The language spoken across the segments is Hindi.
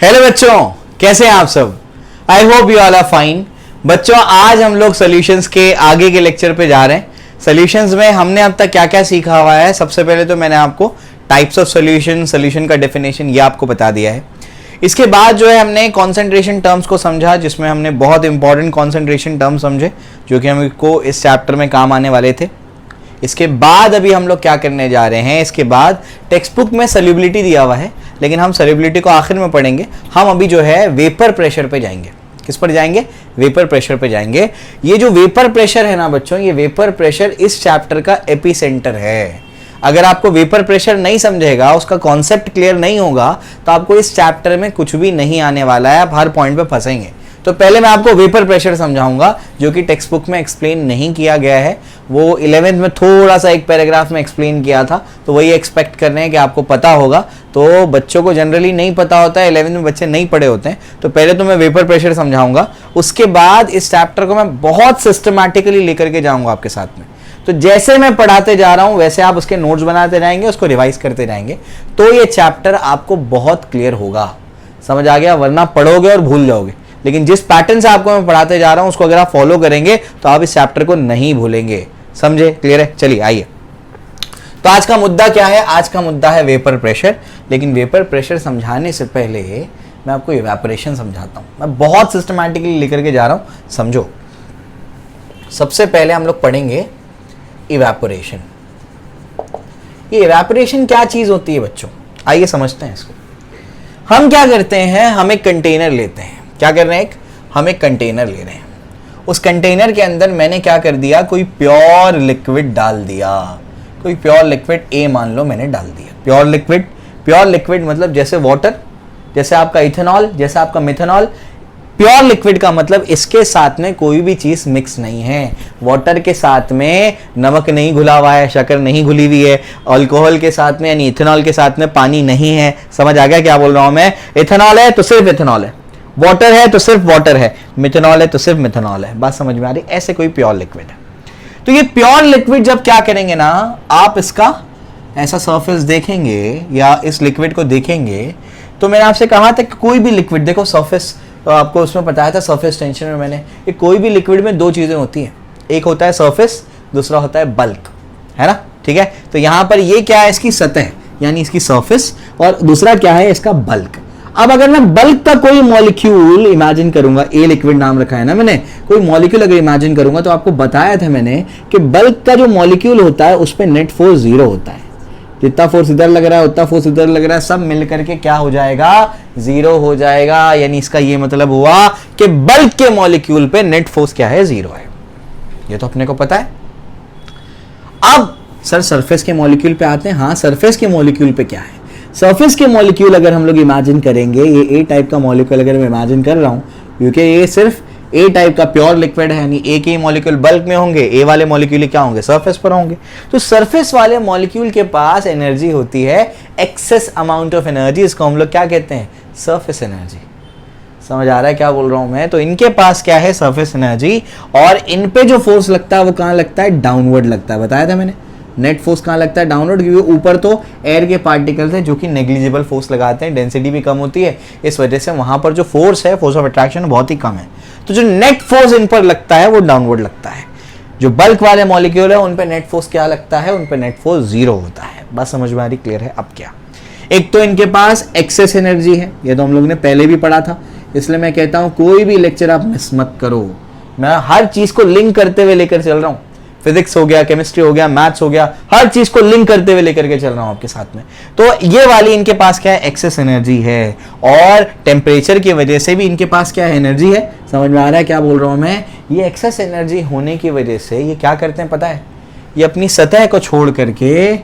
हेलो बच्चों, कैसे हैं आप सब। I hope you all are fine. बच्चों, आज हम लोग सॉल्यूशंस के आगे के लेक्चर पे जा रहे हैं। सॉल्यूशंस में हमने अब तक क्या क्या सीखा हुआ है। सबसे पहले तो मैंने आपको टाइप्स ऑफ सॉल्यूशन, सॉल्यूशन का डेफिनेशन ये आपको बता दिया है। इसके बाद जो है हमने कॉन्सेंट्रेशन टर्म्स को समझा, जिसमें हमने बहुत इंपॉर्टेंट कॉन्सेंट्रेशन टर्म समझे जो कि हमको इस चैप्टर में काम आने वाले थे। इसके बाद अभी हम लोग क्या करने जा रहे हैं, इसके बाद टेक्स्ट बुक में सॉल्युबिलिटी दिया हुआ है, लेकिन हम सॉल्युबिलिटी को आखिर में पढ़ेंगे। हम अभी जो है वेपर प्रेशर पे जाएंगे। किस पर जाएंगे? वेपर प्रेशर पे जाएंगे। ये जो वेपर प्रेशर है ना बच्चों, ये वेपर प्रेशर इस चैप्टर का एपिसेंटर है। अगर आपको वेपर प्रेशर नहीं समझेगा, उसका कॉन्सेप्ट क्लियर नहीं होगा, तो आपको इस चैप्टर में कुछ भी नहीं आने वाला है। आप हर पॉइंट पे फंसेंगे। तो पहले मैं आपको वेपर प्रेशर समझाऊंगा, जो कि टेक्स्ट बुक में एक्सप्लेन नहीं किया गया है। वो 11th में थोड़ा सा एक पैराग्राफ में एक्सप्लेन किया था, तो वही एक्सपेक्ट कर रहे हैं कि आपको पता होगा। तो बच्चों को जनरली नहीं पता होता है, 11th में बच्चे नहीं पढ़े होते हैं। तो पहले तो मैं वेपर प्रेशर समझाऊंगा, उसके बाद इस चैप्टर को मैं बहुत सिस्टमैटिकली लेकर के जाऊंगा आपके साथ में। तो जैसे मैं पढ़ाते जा रहा हूं वैसे आप उसके नोट्स बनाते जाएंगे, उसको रिवाइज करते जाएंगे, तो ये चैप्टर आपको बहुत क्लियर होगा। समझ आ गया? वरना पढ़ोगे और भूल जाओगे। लेकिन जिस पैटर्न से आपको मैं पढ़ाते जा रहा हूं उसको अगर आप फॉलो करेंगे तो आप इस चैप्टर को नहीं भूलेंगे। समझे? क्लियर है? चलिए आइए। तो आज का मुद्दा क्या है? आज का मुद्दा है वेपर प्रेशर। लेकिन वेपर प्रेशर समझाने से पहले मैं आपको इवेपोरेशन समझाता हूं। मैं बहुत सिस्टमैटिकली लेकर के जा रहा हूं, समझो। सबसे पहले हम लोग पढ़ेंगे इवेपोरेशन। ये इवेपोरेशन क्या चीज होती है बच्चों? आइए समझते हैं इसको। हम क्या करते हैं, हम एक कंटेनर लेते हैं। क्या कर रहे हैं? हम एक कंटेनर ले रहे हैं। उस कंटेनर के अंदर मैंने क्या कर दिया, कोई प्योर लिक्विड डाल दिया। कोई प्योर लिक्विड ए मान लो मैंने डाल दिया। प्योर लिक्विड मतलब जैसे वाटर, जैसे आपका इथेनॉल, जैसे आपका मिथेनॉल। प्योर लिक्विड का मतलब इसके साथ में कोई भी चीज मिक्स नहीं है। वाटर के साथ में नमक नहीं घुला हुआ है, शक्कर नहीं घुली हुई है। अल्कोहल के साथ में यानी इथेनॉल के साथ में पानी नहीं है। समझ आ गया क्या बोल रहा हूं मैं? इथेनॉल है तो सिर्फ इथेनॉल है, वाटर है तो सिर्फ वाटर है, मिथेनॉल है तो सिर्फ मिथेनॉल है। बात समझ में आ रही? ऐसे कोई प्योर लिक्विड है। तो ये प्योर लिक्विड जब क्या करेंगे ना, आप इसका ऐसा सरफेस देखेंगे या इस लिक्विड को देखेंगे, तो मैंने आपसे कहा था कि कोई भी लिक्विड देखो सरफेस, तो आपको उसमें बताया था सरफेस टेंशन में मैंने, कि कोई भी लिक्विड में दो चीजें होती हैं। एक होता है सरफेस, दूसरा होता है बल्क, है ना? ठीक है। तो यहां पर ये क्या है, इसकी सतह यानी इसकी सरफेस, और दूसरा क्या है, इसका बल्क। अब अगर मैं बल्क का कोई मॉलिक्यूल इमेजिन करूंगा, ए लिक्विड नाम रखा है ना मैंने, कोई मॉलिक्यूल अगर इमेजिन करूंगा, तो आपको बताया था मैंने कि बल्क का जो मॉलिक्यूल होता है उस पर नेट फोर्स 0 होता है। जितना फोर्स इधर लग रहा है उतना फोर्स इधर लग रहा है, सब मिलकर के क्या हो जाएगा, 0 हो जाएगा। यानी इसका ये मतलब हुआ कि बल्क के मॉलिक्यूल पे नेट फोर्स क्या है, 0 है। ये तो अपने को पता है। अब सर सरफेस के मॉलिक्यूल पे आते हैं। हाँ, सरफेस के मॉलिक्यूल पे क्या है? सरफेस के मॉलिक्यूल अगर हम लोग इमेजिन करेंगे, ये ए टाइप का मॉलिक्यूल अगर मैं इमेजिन कर रहा हूं, क्योंकि ये सिर्फ ए टाइप का प्योर लिक्विड है, यानी ए के मॉलिक्यूल बल्क में होंगे, ए वाले मॉलिक्यूल क्या होंगे, सरफेस पर होंगे। तो सरफेस वाले मॉलिक्यूल के पास एनर्जी होती है, एक्सेस अमाउंट ऑफ एनर्जी। इसको हम लोग क्या कहते हैं, सरफेस एनर्जी। समझ आ रहा है क्या बोल रहा हूं मैं? तो इनके पास क्या है, सरफेस एनर्जी। और इन पे जो फोर्स लगता है वो कहां लगता है, डाउनवर्ड लगता है। बताया था मैंने, नेट फोर्स कहां लगता है, डाउनवर्ड। क्योंकि ऊपर तो एयर के पार्टिकल्स हैं जो कि नेग्लिजिबल फोर्स लगाते हैं, डेंसिटी भी कम होती है, इस वजह से वहां पर जो फोर्स है, फोर्स ऑफ अट्रैक्शन बहुत ही कम है। तो जो नेट फोर्स इन पर लगता है वो डाउनवर्ड लगता है। जो बल्क वाले मॉलिक्यूल है उन पे नेट फोर्स क्या लगता है, उन पे नेट फोर्स 0 होता है। बस समझ में आ रही? क्लियर है? अब क्या, एक तो इनके पास एक्सेस एनर्जी है, ये तो हम लोग ने पहले भी पढ़ा था, इसलिए मैं कहता हूं कोई भी लेक्चर आप मिस मत करो। मैं हर चीज को लिंक करते हुए लेकर चल रहा हूं। फिजिक्स हो गया, केमिस्ट्री हो गया, मैथ्स हो गया, हर चीज को लिंक करते हुए लेकर के चल रहा हूं आपके साथ में। तो ये वाली इनके पास क्या है, एक्सेस एनर्जी है। और टेम्परेचर की वजह से भी इनके पास क्या है, एनर्जी है। समझ में आ रहा है क्या बोल रहा हूं मैं? ये एक्सेस एनर्जी होने की वजह से ये क्या करते हैं पता है, ये अपनी सतह को छोड़ करके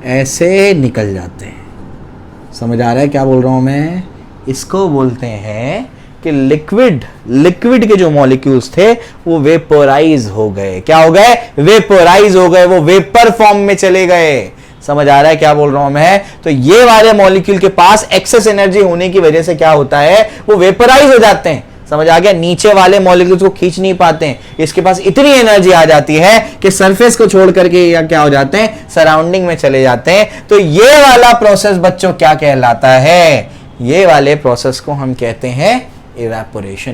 ऐसे निकल जाते हैं। समझ आ रहा है क्या बोल रहा हूं मैं? इसको बोलते हैं कि लिक्विड के जो मॉलिक्यूल्स थे वो वेपोराइज हो गए। क्या हो गए? वेपोराइज हो गए, वो वेपर फॉर्म में चले गए। समझ आ रहा है क्या बोल रहा हूं मैं? तो ये वाले मॉलिक्यूल के पास एक्सेस एनर्जी होने की वजह से क्या होता है, वो वेपोराइज हो जाते हैं। समझ आ गया? नीचे वाले मॉलिक्यूल्स को खींच नहीं पाते हैं, इसके पास इतनी एनर्जी आ जाती है कि सरफेस को छोड़ करके या क्या हो जाते हैं, सराउंडिंग में चले जाते हैं। तो ये वाला प्रोसेस बच्चों क्या कहलाता है, ये वाले प्रोसेस को हम कहते हैं इवेपोरेशन।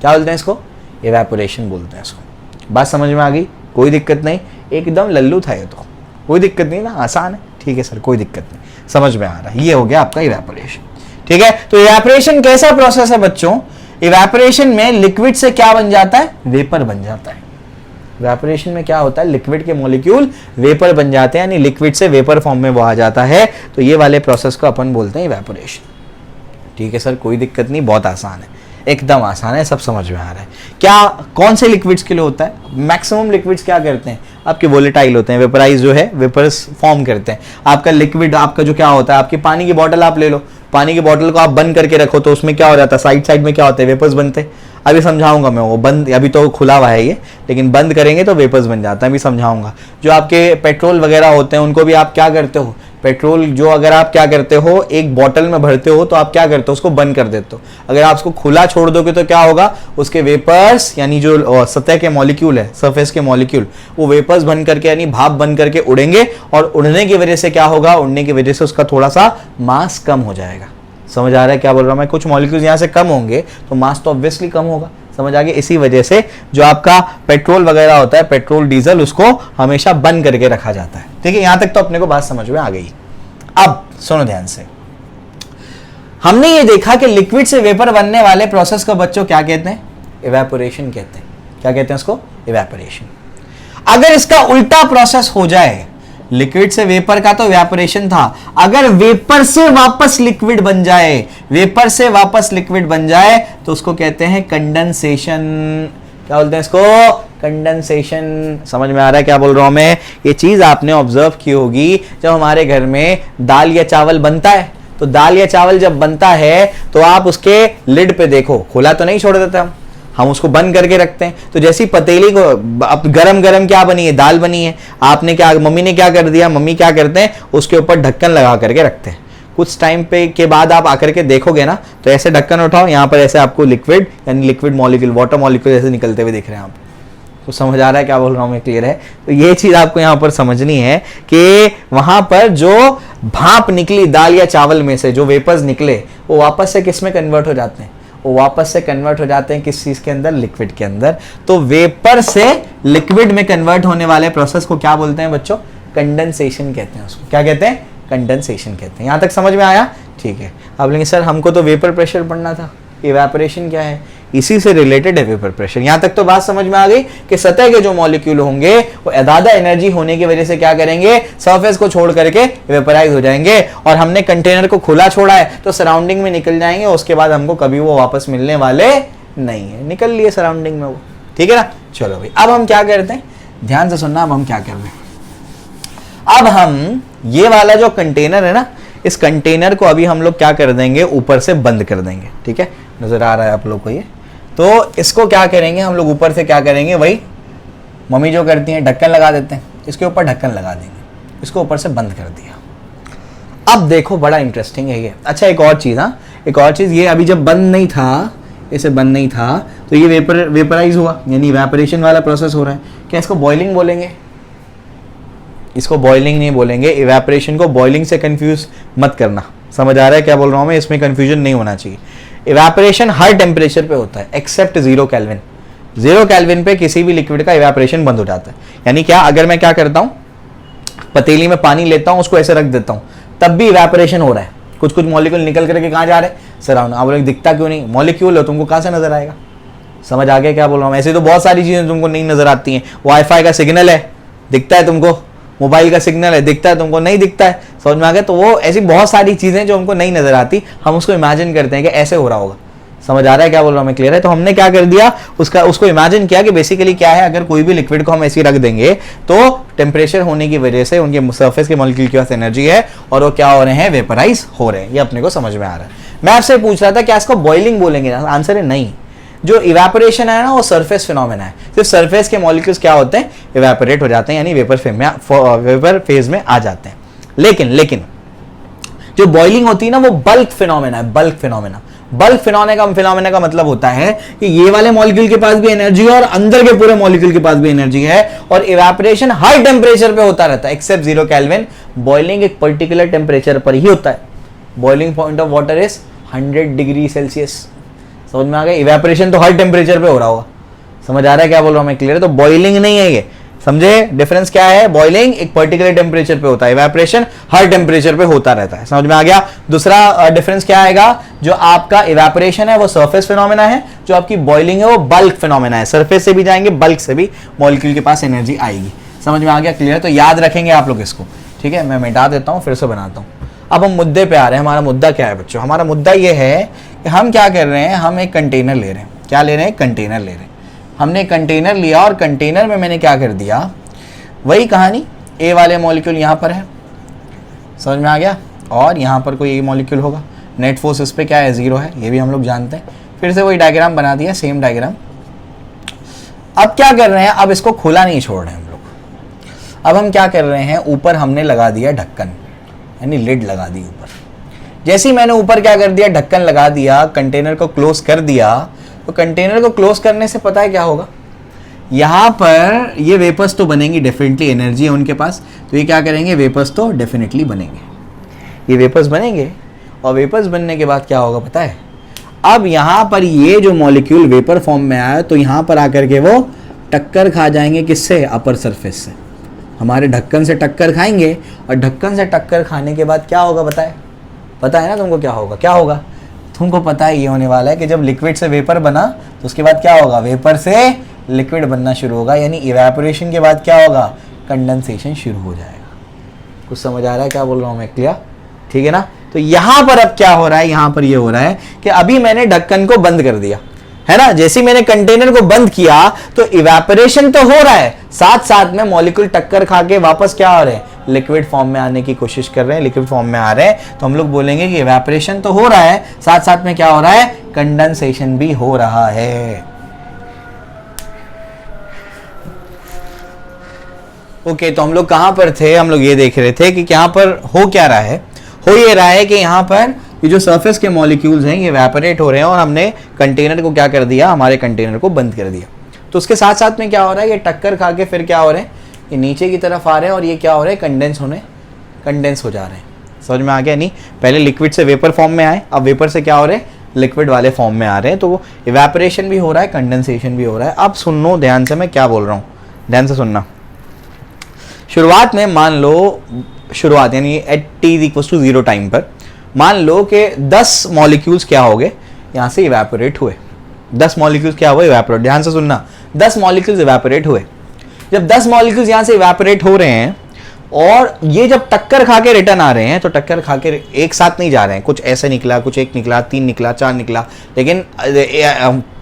क्या बोलते हैं इसको? इवेपोरेशन बोलते हैं इसको। बात समझ में आ गई? कोई दिक्कत नहीं, एकदम लल्लू था ये तो, कोई दिक्कत नहीं ना, आसान है। ठीक है सर, कोई दिक्कत नहीं, समझ में आ रहा है। ये हो गया आपका इवेपोरेशन। ठीक है, तो इवेपोरेशन कैसा प्रोसेस है बच्चों? इवेपोरेशन में लिक्विड से क्या बन जाता है? वेपर बन जाता है। इवेपोरेशन में क्या होता है? लिक्विड के मॉलिक्यूल वेपर बन जाते हैं, यानी लिक्विड से वेपर फॉर्म में वो आ जाता है। तो ये वाले प्रोसेस को अपन बोलते हैं इवेपोरेशन। ठीक है सर, कोई दिक्कत नहीं, बहुत आसान है, एकदम आसान है, सब समझ में आ रहा है। क्या कौन से लिक्विड्स के लिए होता है? मैक्सिमम लिक्विड्स क्या करते हैं आपके? वोलेटाइल होते हैं, वेपराइज जो है वेपर्स फॉर्म करते हैं। आपका लिक्विड आपका जो क्या होता है, आपकी पानी की बोतल आप ले लो, पानी की बोतल को आप बंद करके रखो तो उसमें क्या हो जाता है? साइड साइड में क्या होते हैं? वेपर्स बनते हैं। अभी समझाऊंगा मैं वो, बंद अभी तो खुला हुआ है ये, लेकिन बंद करेंगे तो वेपर्स बन जाता है, अभी समझाऊंगा। जो आपके पेट्रोल वगैरह होते हैं उनको भी आप क्या करते हो? पेट्रोल जो अगर आप क्या करते हो, एक बॉटल में भरते हो तो आप क्या करते हो? उसको बंद कर देते हो। अगर आप उसको खुला छोड़ दोगे तो क्या होगा? उसके वेपर्स यानी जो सतह के मॉलिक्यूल है, सरफेस के मॉलिक्यूल, वो वेपर्स बन करके यानी भाप बन करके उड़ेंगे, और उड़ने की वजह से क्या होगा? उड़ने की वजह से उसका थोड़ा सा मास कम हो जाएगा। समझ आ रहा है क्या बोल रहा हूं मैं? कुछ मॉलिक्यूल्स यहां से कम होंगे तो मास तो ऑब्वियसली कम होगा। समझ आ गया? इसी वजह से जो आपका पेट्रोल वगैरह होता है, पेट्रोल डीजल, उसको हमेशा बंद करके रखा जाता है। ठीक है, यहां तक तो अपने को बात समझ में आ गई। अब सुनो ध्यान से, हमने ये देखा कि लिक्विड से वेपर बनने वाले प्रोसेस को बच्चों क्या कहते हैं? इवेपोरेशन कहते हैं। क्या कहते हैं उसको? इवेपोरेशन। अगर इसका उल्टा प्रोसेस हो जाए, लिक्विड से वेपर का तो इवेपोरेशन था, अगर वेपर से वापस लिक्विड बन जाए, वेपर से वापस लिक्विड बन जाए तो उसको कहते हैं कंडेंसेशन। क्या बोलते हैं इसको? कंडेंसेशन। समझ में आ रहा है क्या बोल रहा हूं मैं? ये चीज आपने ऑब्जर्व की होगी, जब हमारे घर में दाल या चावल बनता है, तो दाल या चावल जब बनता है तो आप उसके लिड पे देखो, खुला तो नहीं छोड़ देते हम उसको बंद करके रखते हैं। तो जैसी पतीली को अब गरम गरम क्या बनी है? दाल बनी है। आपने क्या, मम्मी ने क्या कर दिया? मम्मी क्या करते हैं? उसके ऊपर ढक्कन लगा करके रखते हैं। कुछ टाइम पे के बाद आप आकर के देखोगे ना, तो ऐसे ढक्कन उठाओ, यहाँ पर ऐसे आपको लिक्विड यानी लिक्विड मॉलिक्यूल, वाटर मॉलिक्यूल ऐसे निकलते हुए दिख रहे हैं। आप तो समझ आ रहा है क्या बोल रहा हूँ मैं? क्लियर है? तो ये चीज आपको यहाँ पर समझनी है कि वहां पर जो भाप निकली दाल या चावल में से, जो वेपर्स निकले, वो वापस से किस में कन्वर्ट हो जाते हैं? वो वापस से कन्वर्ट हो जाते हैं किस चीज के अंदर? लिक्विड के अंदर। तो वेपर से लिक्विड में कन्वर्ट होने वाले प्रोसेस को क्या बोलते हैं बच्चों? कंडेंसेशन कहते हैं उसको। क्या कहते हैं? कंडेंसेशन कहते हैं। यहां तक समझ में आया? ठीक है। अब लेकिन सर हमको तो वेपर प्रेशर पढ़ना था, इवेपोरेशन क्या है? इसी से रिलेटेड है वेपर प्रेशर। यहां तक तो बात समझ में आ गई कि सतह के जो मॉलिक्यूल होंगे वो ज्यादा एनर्जी होने की वजह से क्या करेंगे? सरफेस को छोड़ करके वेपराइज हो जाएंगे, और हमने कंटेनर को खुला छोड़ा है तो सराउंडिंग में निकल जाएंगे, उसके बाद हमको कभी वो वापस मिलने वाले नहीं है। निकल लिए सराउंडिंग में वो। ठीक है ना? चलो भाई, अब हम क्या करते हैं, ध्यान से सुनना। अब हम क्या कर रहे हैं, अब हम ये वाला जो कंटेनर है ना, इस कंटेनर को अभी हम लोग क्या कर देंगे? ऊपर से बंद कर देंगे। ठीक है, नजर आ रहा है आप लोग को ये? तो इसको क्या करेंगे हम लोग? ऊपर से क्या करेंगे? वही मम्मी जो करती हैं, ढक्कन लगा देते हैं, इसके ऊपर ढक्कन लगा देंगे, इसको ऊपर से बंद कर दिया। अब देखो बड़ा इंटरेस्टिंग है ये। अच्छा एक और चीज, हाँ एक और चीज, ये अभी जब बंद नहीं था, इसे बंद नहीं था, तो ये वेपराइज हुआ, यानी इवेपोरेशन वाला प्रोसेस हो रहा है। क्या इसको बॉइलिंग बोलेंगे? इसको बॉइलिंग नहीं बोलेंगे। इवेपोरेशन को बॉइलिंग से कंफ्यूज मत करना। समझ आ रहा है क्या बोल रहा हूं मैं? इसमें कंफ्यूजन नहीं होना चाहिए। इवेपोरेशन हर टेम्परेचर पे होता है एक्सेप्ट 0 केल्विन। 0 केल्विन पे किसी भी लिक्विड का इवेपोरेशन बंद हो जाता है। यानी क्या, अगर मैं क्या करता हूं, पतीली में पानी लेता हूं, उसको ऐसे रख देता हूं, तब भी इवेपोरेशन हो रहा है। कुछ कुछ मॉलिक्यूल निकल करके कहां जा रहे हैं? सराउंड। आप लोग दिखता क्यों नहीं? मॉलिक्यूल हो, तुमको कहां से नजर आएगा? समझ आ गया क्या बोल रहा हूं? ऐसे तो बहुत सारी चीजें तुमको नहीं नजर आती हैं। वाईफाई का सिग्नल है, दिखता है तुमको? मोबाइल का सिग्नल है, दिखता है तुमको? नहीं दिखता है। समझ में आ गया? तो वो ऐसी बहुत सारी चीजें जो हमको नहीं नजर आती, हम उसको इमेजिन करते हैं कि ऐसे हो रहा होगा। समझ आ रहा है क्या बोल रहा हूं मैं? क्लियर है? तो हमने क्या कर दिया, उसको इमेजिन किया कि बेसिकली क्या है, अगर कोई भी लिक्विड को हम ऐसे रख देंगे तो टेम्परेचर होने की वजह से उनके सरफेस के मॉलिक्यूल के पास एनर्जी है और वो क्या हो रहे हैं? वेपराइज हो रहे हैं। ये अपने को समझ में आ रहा है। मैं आपसे पूछ रहा था क्या इसको बॉइलिंग बोलेंगे? आंसर है नहीं। जो इवेपोरेशन है ना, वो सरफेस फिनोमेना है। सिर्फ सरफेस के मॉलिक्यूल्स क्या होते हैं? इवेपोरेट हो जाते हैं, यानी वेपर फेज में आ जाते हैं। लेकिन जो बॉइलिंग होती है ना, वो बल्क फिनोमेना है। बल्क फिनोमेना, बल्क फिनोमेना का मतलब होता है कि ये वाले मॉलिक्यूल के पास भी एनर्जी है और अंदर के पूरे मॉलिक्यूल के पास भी एनर्जी है, और इवेपोरेशन हर टेम्परेचर पे होता रहता है एक्सेप्ट 0 केल्विन। बॉइलिंग एक पर्टिकुलर टेम्परेचर पर ही होता है। Boiling point of water is 100 degree Celsius. समझ में आ गया? इवेपोरेशन तो हर टेम्परेचर पे हो रहा होगा। समझ आ रहा है क्या बोल रहा हूँ मैं? क्लियर है? तो बॉइलिंग नहीं है ये, समझे डिफरेंस क्या है? बॉइलिंग एक पर्टिकुलर टेम्परेचर पे होता है, इवेपोरेशन हर टेम्परेचर पे होता रहता है। समझ में आ गया? दूसरा डिफरेंस क्या आएगा? जो आपका इवेपोरेशन है वो सरफेस फिनोमेना है, जो आपकी बॉइलिंग है वो बल्क फिनोमेना है। सरफेस से भी जाएंगे, बल्क से भी मॉलिक्यूल के पास एनर्जी आएगी। समझ में आ गया? क्लियर? तो याद रखेंगे आप लोग इसको, ठीक है? मैं मिटा देता हूँ, फिर से बनाता हूँ। अब हम मुद्दे पे आ रहे हैं। हमारा मुद्दा क्या है बच्चों? हमारा मुद्दा ये है कि हम क्या कर रहे हैं, हम एक कंटेनर ले रहे हैं। क्या ले रहे हैं? कंटेनर ले रहे हैं। हमने कंटेनर लिया और कंटेनर में मैंने क्या कर दिया, वही कहानी, ए वाले मॉलिक्यूल यहाँ पर है, समझ में आ गया? और यहाँ पर कोई ए मॉलिक्यूल होगा, नेट फोर्स इस पे क्या है? 0 है, ये भी हम लोग जानते हैं। फिर से वही डायग्राम बना दिया, सेम डायग्राम। अब क्या कर रहे हैं? अब इसको खुला नहीं छोड़ रहे हैं हम लोग। अब हम क्या कर रहे हैं, ऊपर हमने लगा दिया ढक्कन, यानी लिड लगा दी ऊपर। जैसे ही मैंने ऊपर क्या कर दिया, ढक्कन लगा दिया, कंटेनर को क्लोज कर दिया, तो कंटेनर को क्लोज करने से पता है क्या होगा? यहाँ पर ये वेपर्स तो बनेंगी, डेफिनेटली एनर्जी है उनके पास, तो ये क्या करेंगे, वेपर्स तो डेफिनेटली बनेंगे, ये वेपर्स बनेंगे। और वेपर्स बनने के बाद क्या होगा पता है? अब यहाँ पर ये जो मॉलिक्यूल वेपर फॉर्म में आया, तो यहाँ पर आकर के वो टक्कर खा जाएंगे, किससे? अपर सरफेस से, हमारे ढक्कन से टक्कर खाएंगे। और ढक्कन से टक्कर खाने के बाद क्या होगा पता है ना तुमको? क्या होगा? क्या होगा तुमको पता है? ये होने वाला है कि जब लिक्विड से वेपर बना तो उसके बाद क्या होगा, वेपर से लिक्विड बनना शुरू होगा, यानी इवेपोरेशन के बाद क्या होगा, कंडेंसेशन शुरू हो जाएगा। कुछ समझ आ रहा है क्या बोल रहा हूँ मैं? क्लियर? ठीक है ना? तो यहाँ पर अब क्या हो रहा है, यहाँ पर ये हो रहा है कि अभी मैंने ढक्कन को बंद कर दिया है ना। जैसे मैंने कंटेनर को बंद किया तो इवेपोरेशन तो हो रहा है, साथ साथ में मॉलिक्यूल टक्कर खा के वापस क्या हो रहे हैं, लिक्विड फॉर्म में आने की कोशिश कर रहे हैं, लिक्विड फॉर्म में आ रहे हैं। तो हम लोग बोलेंगे कि इवेपोरेशन तो हो रहा है, साथ साथ में क्या हो रहा है, कंडेंसेशन भी हो रहा है। ओके, तो हम लोग कहां पर थे? हम लोग ये देख रहे थे कि यहाँ पर हो क्या रहा है। हो ये रहा है कि यहाँ पर ये जो सरफेस के मॉलिक्यूल्स हैं ये इवेपोरेट हो रहे हैं और हमने कंटेनर को क्या कर दिया, हमारे कंटेनर को बंद कर दिया। तो उसके साथ साथ में क्या हो रहा है, ये टक्कर खा के फिर क्या हो रहे हैं, ये नीचे की तरफ आ रहे हैं और ये क्या हो रहे हैं, कंडेंस हो जा रहे हैं। समझ में आ गया? नहीं, पहले लिक्विड से वेपर फॉर्म में आए, अब वेपर से क्या हो रहे हैं, लिक्विड वाले फॉर्म में आ रहे हैं। तो वो इवेपोरेशन भी हो रहा है, कंडेंसेशन भी हो रहा है। अब सुनो ध्यान से, मैं क्या बोल रहा हूँ, ध्यान से सुनना। शुरुआत में मान लो, शुरुआत यानी एट t=0 टाइम पर मान लो कि 10 मॉलिक्यूल्स क्या हो गए, यहाँ से इवेपोरेट हुए। 10 मॉलिक्यूल्स क्या हुए, इवेपोरेट। ध्यान से सुनना, 10 मॉलिक्यूल्स इवेपोरेट हुए। जब 10 मॉलिक्यूल्स यहाँ से इवेपोरेट हो रहे हैं और ये जब टक्कर खा के रिटर्न आ रहे हैं, तो टक्कर खा के एक साथ नहीं जा रहे हैं, कुछ ऐसे निकला, कुछ 1 निकला, 3 निकला, 4 निकला, लेकिन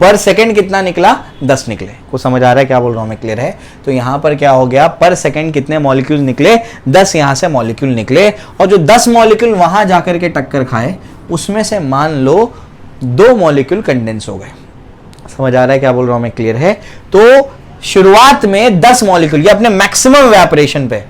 पर सेकंड कितना निकला, 10 निकले। कुछ समझ आ रहा है क्या बोल रहा हूँ मैं? क्लियर है? तो यहाँ पर क्या हो गया, पर सेकंड कितने मॉलिक्यूल निकले, 10 यहाँ से मॉलिक्यूल निकले। और जो 10 मॉलिक्यूल वहां जाकर के टक्कर खाए, उसमें से मान लो 2 मॉलिक्यूल कंडेंस हो गए। समझ आ रहा है क्या बोल रहा हूँ मैं? क्लियर है? तो शुरुआत में 10 मॉलिक्यूल, ये अपने मैक्सिमम इवेपोरेशन पे,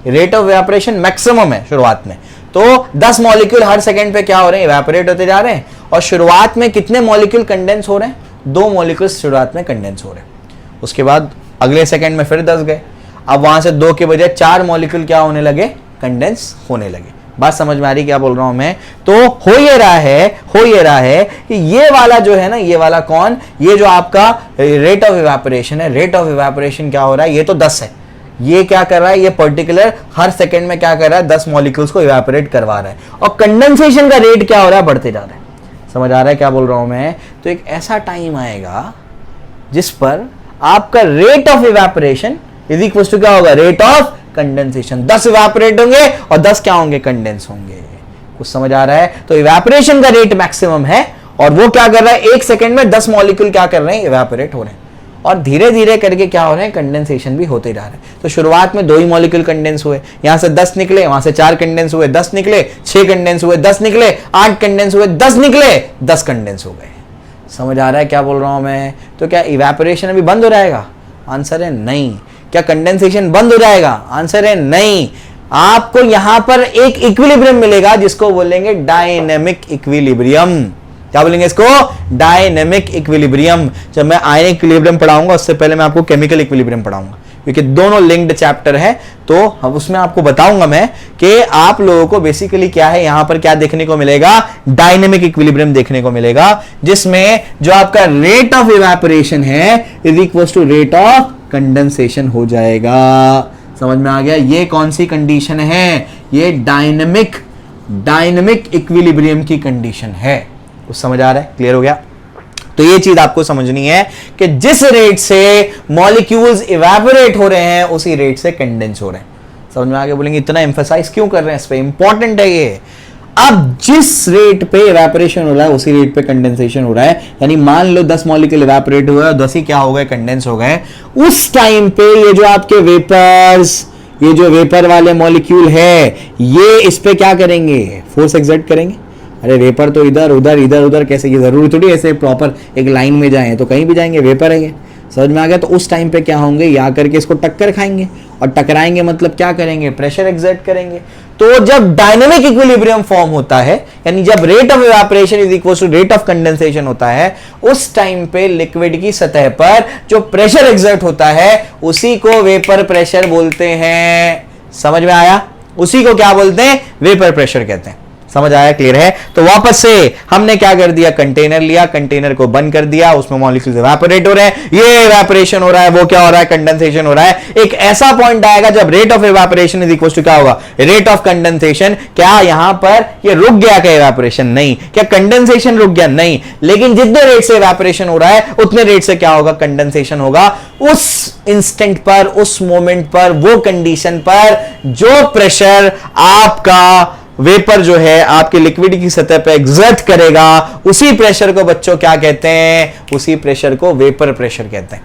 रेट ऑफ इवेपोरेशन मैक्सिमम है शुरुआत में, तो 10 मॉलिक्यूल हर सेकंड पे क्या हो रहे हैं, इवेपोरेट होते जा रहे हैं। और शुरुआत में कितने मॉलिक्यूल कंडेंस हो रहे हैं, 2 मॉलिक्यूल शुरुआत में कंडेंस हो रहे हैं। उसके बाद अगले सेकंड में फिर 10 गए, अब वहां से 2 के बजाय 4 मॉलिक्यूल क्या होने लगे, कंडेंस होने लगे। बात समझ में आ रही क्या बोल रहा हूं मैं? तो हो ये रहा है कि ये वाला जो है ना, ये वाला कौन, ये जो आपका रेट ऑफ इवेपोरेशन है, रेट ऑफ इवेपोरेशन क्या हो रहा है, ये तो 10 है। ये क्या कर रहा है, ये पर्टिकुलर हर सेकंड में क्या कर रहा है, 10 मॉलिक्यूल्स को इवेपोरेट करवा रहा है। और कंडेंसेशन का रेट क्या हो रहा है, बढ़ते जा रहा है। समझ आ रहा है क्या बोल रहा हूं मैं? तो एक ऐसा टाइम आएगा जिस पर आपका rate of evaporation is equal to क्या होगा, रेट ऑफ कंडेंसेशन। 10 इवेपोरेट होंगे और 10 क्या होंगे, कंडेंस होंगे। कुछ समझ आ रहा है? तो इवेपोरेशन का रेट मैक्सिमम है और वो क्या कर रहा है, 1 सेकंड में 10 मॉलिक्यूल क्या कर रहे हैं, इवेपोरेट हो रहे हैं। और धीरे धीरे करके क्या हो रहे हैं, कंडेंसेशन भी होते जा रहे हैं। तो शुरुआत में 2 ही मॉलिक्यूल कंडेंस हुए, यहां से 10 निकले, वहां से 4 कंडेंस हुए, 10 निकले, 6 कंडेंस हुए, 10 निकले, 8 कंडेंस हुए, 10 निकले, 10 कंडेंस हो गए। समझ आ रहा है क्या बोल रहा हूं मैं? तो क्या इवेपोरेशन अभी बंद हो जाएगा? आंसर है नहीं। क्या कंडेंसेशन बंद हो जाएगा? आंसर है नहीं। आपको यहां पर एक इक्विलिब्रियम मिलेगा जिसको बोलेंगे डायनेमिक इक्विलिब्रियम। क्या बोलेंगे इसको? Dynamic equilibrium. जब मैं आयनिक इक्विलिब्रियम पढ़ाऊंगा उससे पहले मैं आपको केमिकल इक्विलिब्रियम पढ़ाऊंगा, क्योंकि दोनों लिंक्ड चैप्टर है। तो अब उसमें आपको बताऊंगा मैं कि आप लोगों को बेसिकली क्या है, यहां पर क्या देखने को मिलेगा, डायनेमिक इक्विलिब्रियम देखने को मिलेगा, जिसमें जो आपका रेट ऑफ इवेपोरेशन है is equal to rate of condensation हो जाएगा। समझ में आ गया? ये कौन सी कंडीशन है? ये डायनेमिक इक्विलिब्रियम की कंडीशन है। कुछ समझ आ रहा है? क्लियर हो गया? तो ये चीज आपको समझनी है कि जिस रेट से मॉलिक्यूल्स इवेपोरेट हो रहे हैं उसी रेट से कंडेंस हो रहे हैं। समझ में आ गया? बोलेंगे इतना एम्फसाइज क्यों कर रहे हैं इस पे, इंपॉर्टेंट है ये। अब जिस रेट पे इवेपोरेशन हो रहा है उसी रेट पे कंडेंसेशन हो रहा है, यानी मान लो 10 मॉलिक्यूल इवेपोरेट हुए और 10 ही क्या हो गए, कंडेंस हो गए। उस टाइम पे ये जो आपके वेपर्स, ये जो वेपर वाले मॉलिक्यूल है, ये इस पे क्या करेंगे, फोर्स एक्सर्ट करेंगे। अरे वेपर तो इधर उधर इधर उधर कैसे, ये जरूरी थोड़ी ऐसे प्रॉपर एक लाइन में जाए, तो कहीं भी जाएंगे, वेपर है ये। समझ में आ गया? तो उस टाइम पे क्या होंगे, या करके इसको टक्कर खाएंगे, और टकराएंगे मतलब क्या करेंगे, प्रेशर एक्सर्ट करेंगे। तो जब डायनेमिक इक्विलिब्रियम फॉर्म होता है, यानी जब rate of evaporation is equal to rate of condensation होता है, उस टाइम पे लिक्विड की सतह पर जो प्रेशर एक्सर्ट होता है उसी को वेपर प्रेशर बोलते हैं। समझ में आया? उसी को क्या बोलते हैं, वेपर प्रेशर कहते हैं। समझ आया? क्लियर है? तो वापस से हमने क्या कर दिया, कंटेनर लिया, कंटेनर को बंद कर दिया, उसमें मॉलिक्यूल्स इवेपोरेट हो रहे हैं, ये इवेपोरेशन हो रहा है, वो क्या हो रहा है, कंडेंसेशन हो रहा है। एक ऐसा पॉइंट आएगा जब rate of evaporation is equal to क्या होगा, रेट ऑफ कंडेंसेशन। क्या यहां पर ये रुक गया क्या इवेपोरेशन? नहीं। क्या कंडेंसेशन रुक गया? नहीं। लेकिन जितने रेट से इवेपोरेशन हो रहा है उतने रेट से क्या होगा, कंडेंसेशन होगा। उस इंस्टेंट पर, उस मोमेंट पर, वो कंडीशन पर जो प्रेशर आपका वेपर जो है आपके लिक्विड की सतह पर एग्जर्ट करेगा, उसी प्रेशर को बच्चों क्या कहते हैं, उसी प्रेशर को वेपर प्रेशर कहते हैं।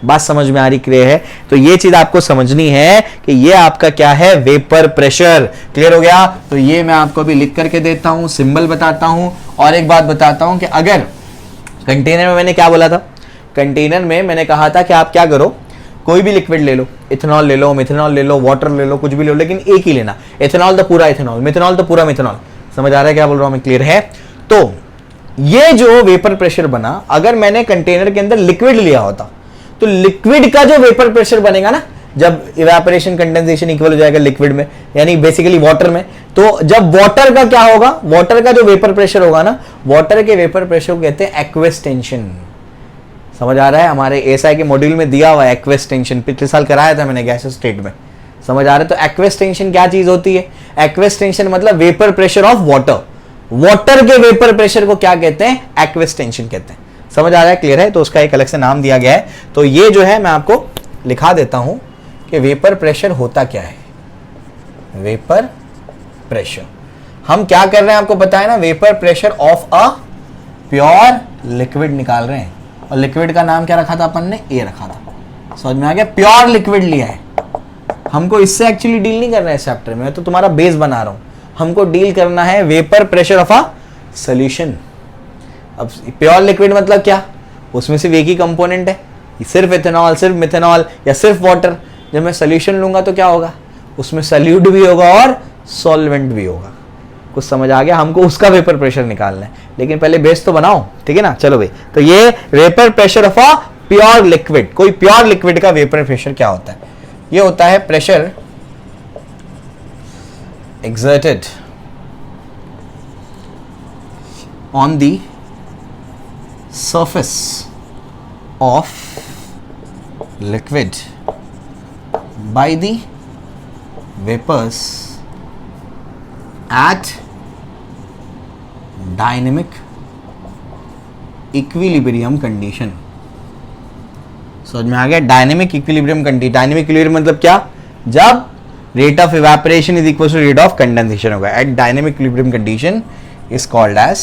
बात समझ में आ रही? क्लियर है? तो ये चीज आपको समझनी है कि ये आपका क्या है, वेपर प्रेशर। क्लियर हो गया? तो ये मैं आपको अभी लिख करके देता हूं, सिंबल बताता हूं, और एक बात बताता हूं कि अगर कंटेनर में मैंने क्या बोला था, कंटेनर में मैंने कहा था कि आप क्या करो, कोई भी लिक्विड ले लो, इथेनॉल ले लो, मिथेनॉल ले लो, वाटर ले लो, कुछ भी ले लो, लेकिन एक ही लेना। इथेनॉल तो पूरा इथेनॉल, मिथेनॉल तो पूरा मिथेनॉल। समझ आ रहा है क्या बोल रहा हूं मैं? क्लियर है? तो ये जो वेपर प्रेशर बना, अगर मैंने कंटेनर के अंदर लिक्विड लिया होता तो लिक्विड का जो वेपर प्रेशर बनेगा ना, जब इवेपोरेशन कंडेंसेशन इक्वल हो जाएगा लिक्विड में, यानी बेसिकली वाटर में, तो जब वाटर का क्या होगा, वाटर का जो वेपर प्रेशर होगा ना, वाटर के वेपर प्रेशर को कहते हैं एक्वस टेंशन। समझ आ रहा है? हमारे एसआई के मॉड्यूल में दिया हुआ है एक्वस टेंशन, पिछले साल कराया था मैंने गैस स्टेट में। समझ आ रहा है? तो एक्वस टेंशन क्या चीज होती है, एक्वस टेंशन मतलब vapour pressure of water. Water के वेपर प्रेशर को क्या कहते हैं, एक्वस टेंशन कहते हैं। समझ आ रहा है? क्लियर है? तो उसका एक अलग से नाम दिया गया है। तो ये जो है मैं आपको लिखा देता हूं कि वेपर प्रेशर होता क्या है। वेपर प्रेशर हम क्या कर रहे हैं आपको पता है ना, vapour pressure of a pure liquid निकाल रहे हैं, और लिक्विड का नाम क्या रखा था अपन ने, ए रखा था। समझ में आ गया? प्योर लिक्विड लिया है। हमको इससे एक्चुअली डील नहीं करना है इस चैप्टर में, तो तुम्हारा बेस बना रहा हूं। हमको डील करना है vapour pressure of a solution. अब प्योर लिक्विड मतलब क्या, उसमें सिर्फ एक ही कंपोनेंट है, सिर्फ इथेनॉल, सिर्फ मिथेनॉल या सिर्फ वाटर। जब मैं सॉल्यूशन लूंगा तो क्या होगा, उसमें सॉल्यूट भी होगा और सॉल्वेंट भी होगा। कुछ समझ आ गया? हमको उसका वेपर प्रेशर निकालना है, लेकिन पहले बेस तो बनाओ, ठीक है ना? चलो भाई, तो ये vapour pressure of a pure liquid, कोई प्योर लिक्विड का वेपर प्रेशर क्या होता है, ये होता है pressure exerted on the surface of liquid by the vapors at dynamic equilibrium condition। समझ में आ गया? Dynamic equilibrium condition. Dynamic equilibrium मतलब क्या, जब rate of evaporation is equal to rate of condensation होगा at dynamic equilibrium condition is called as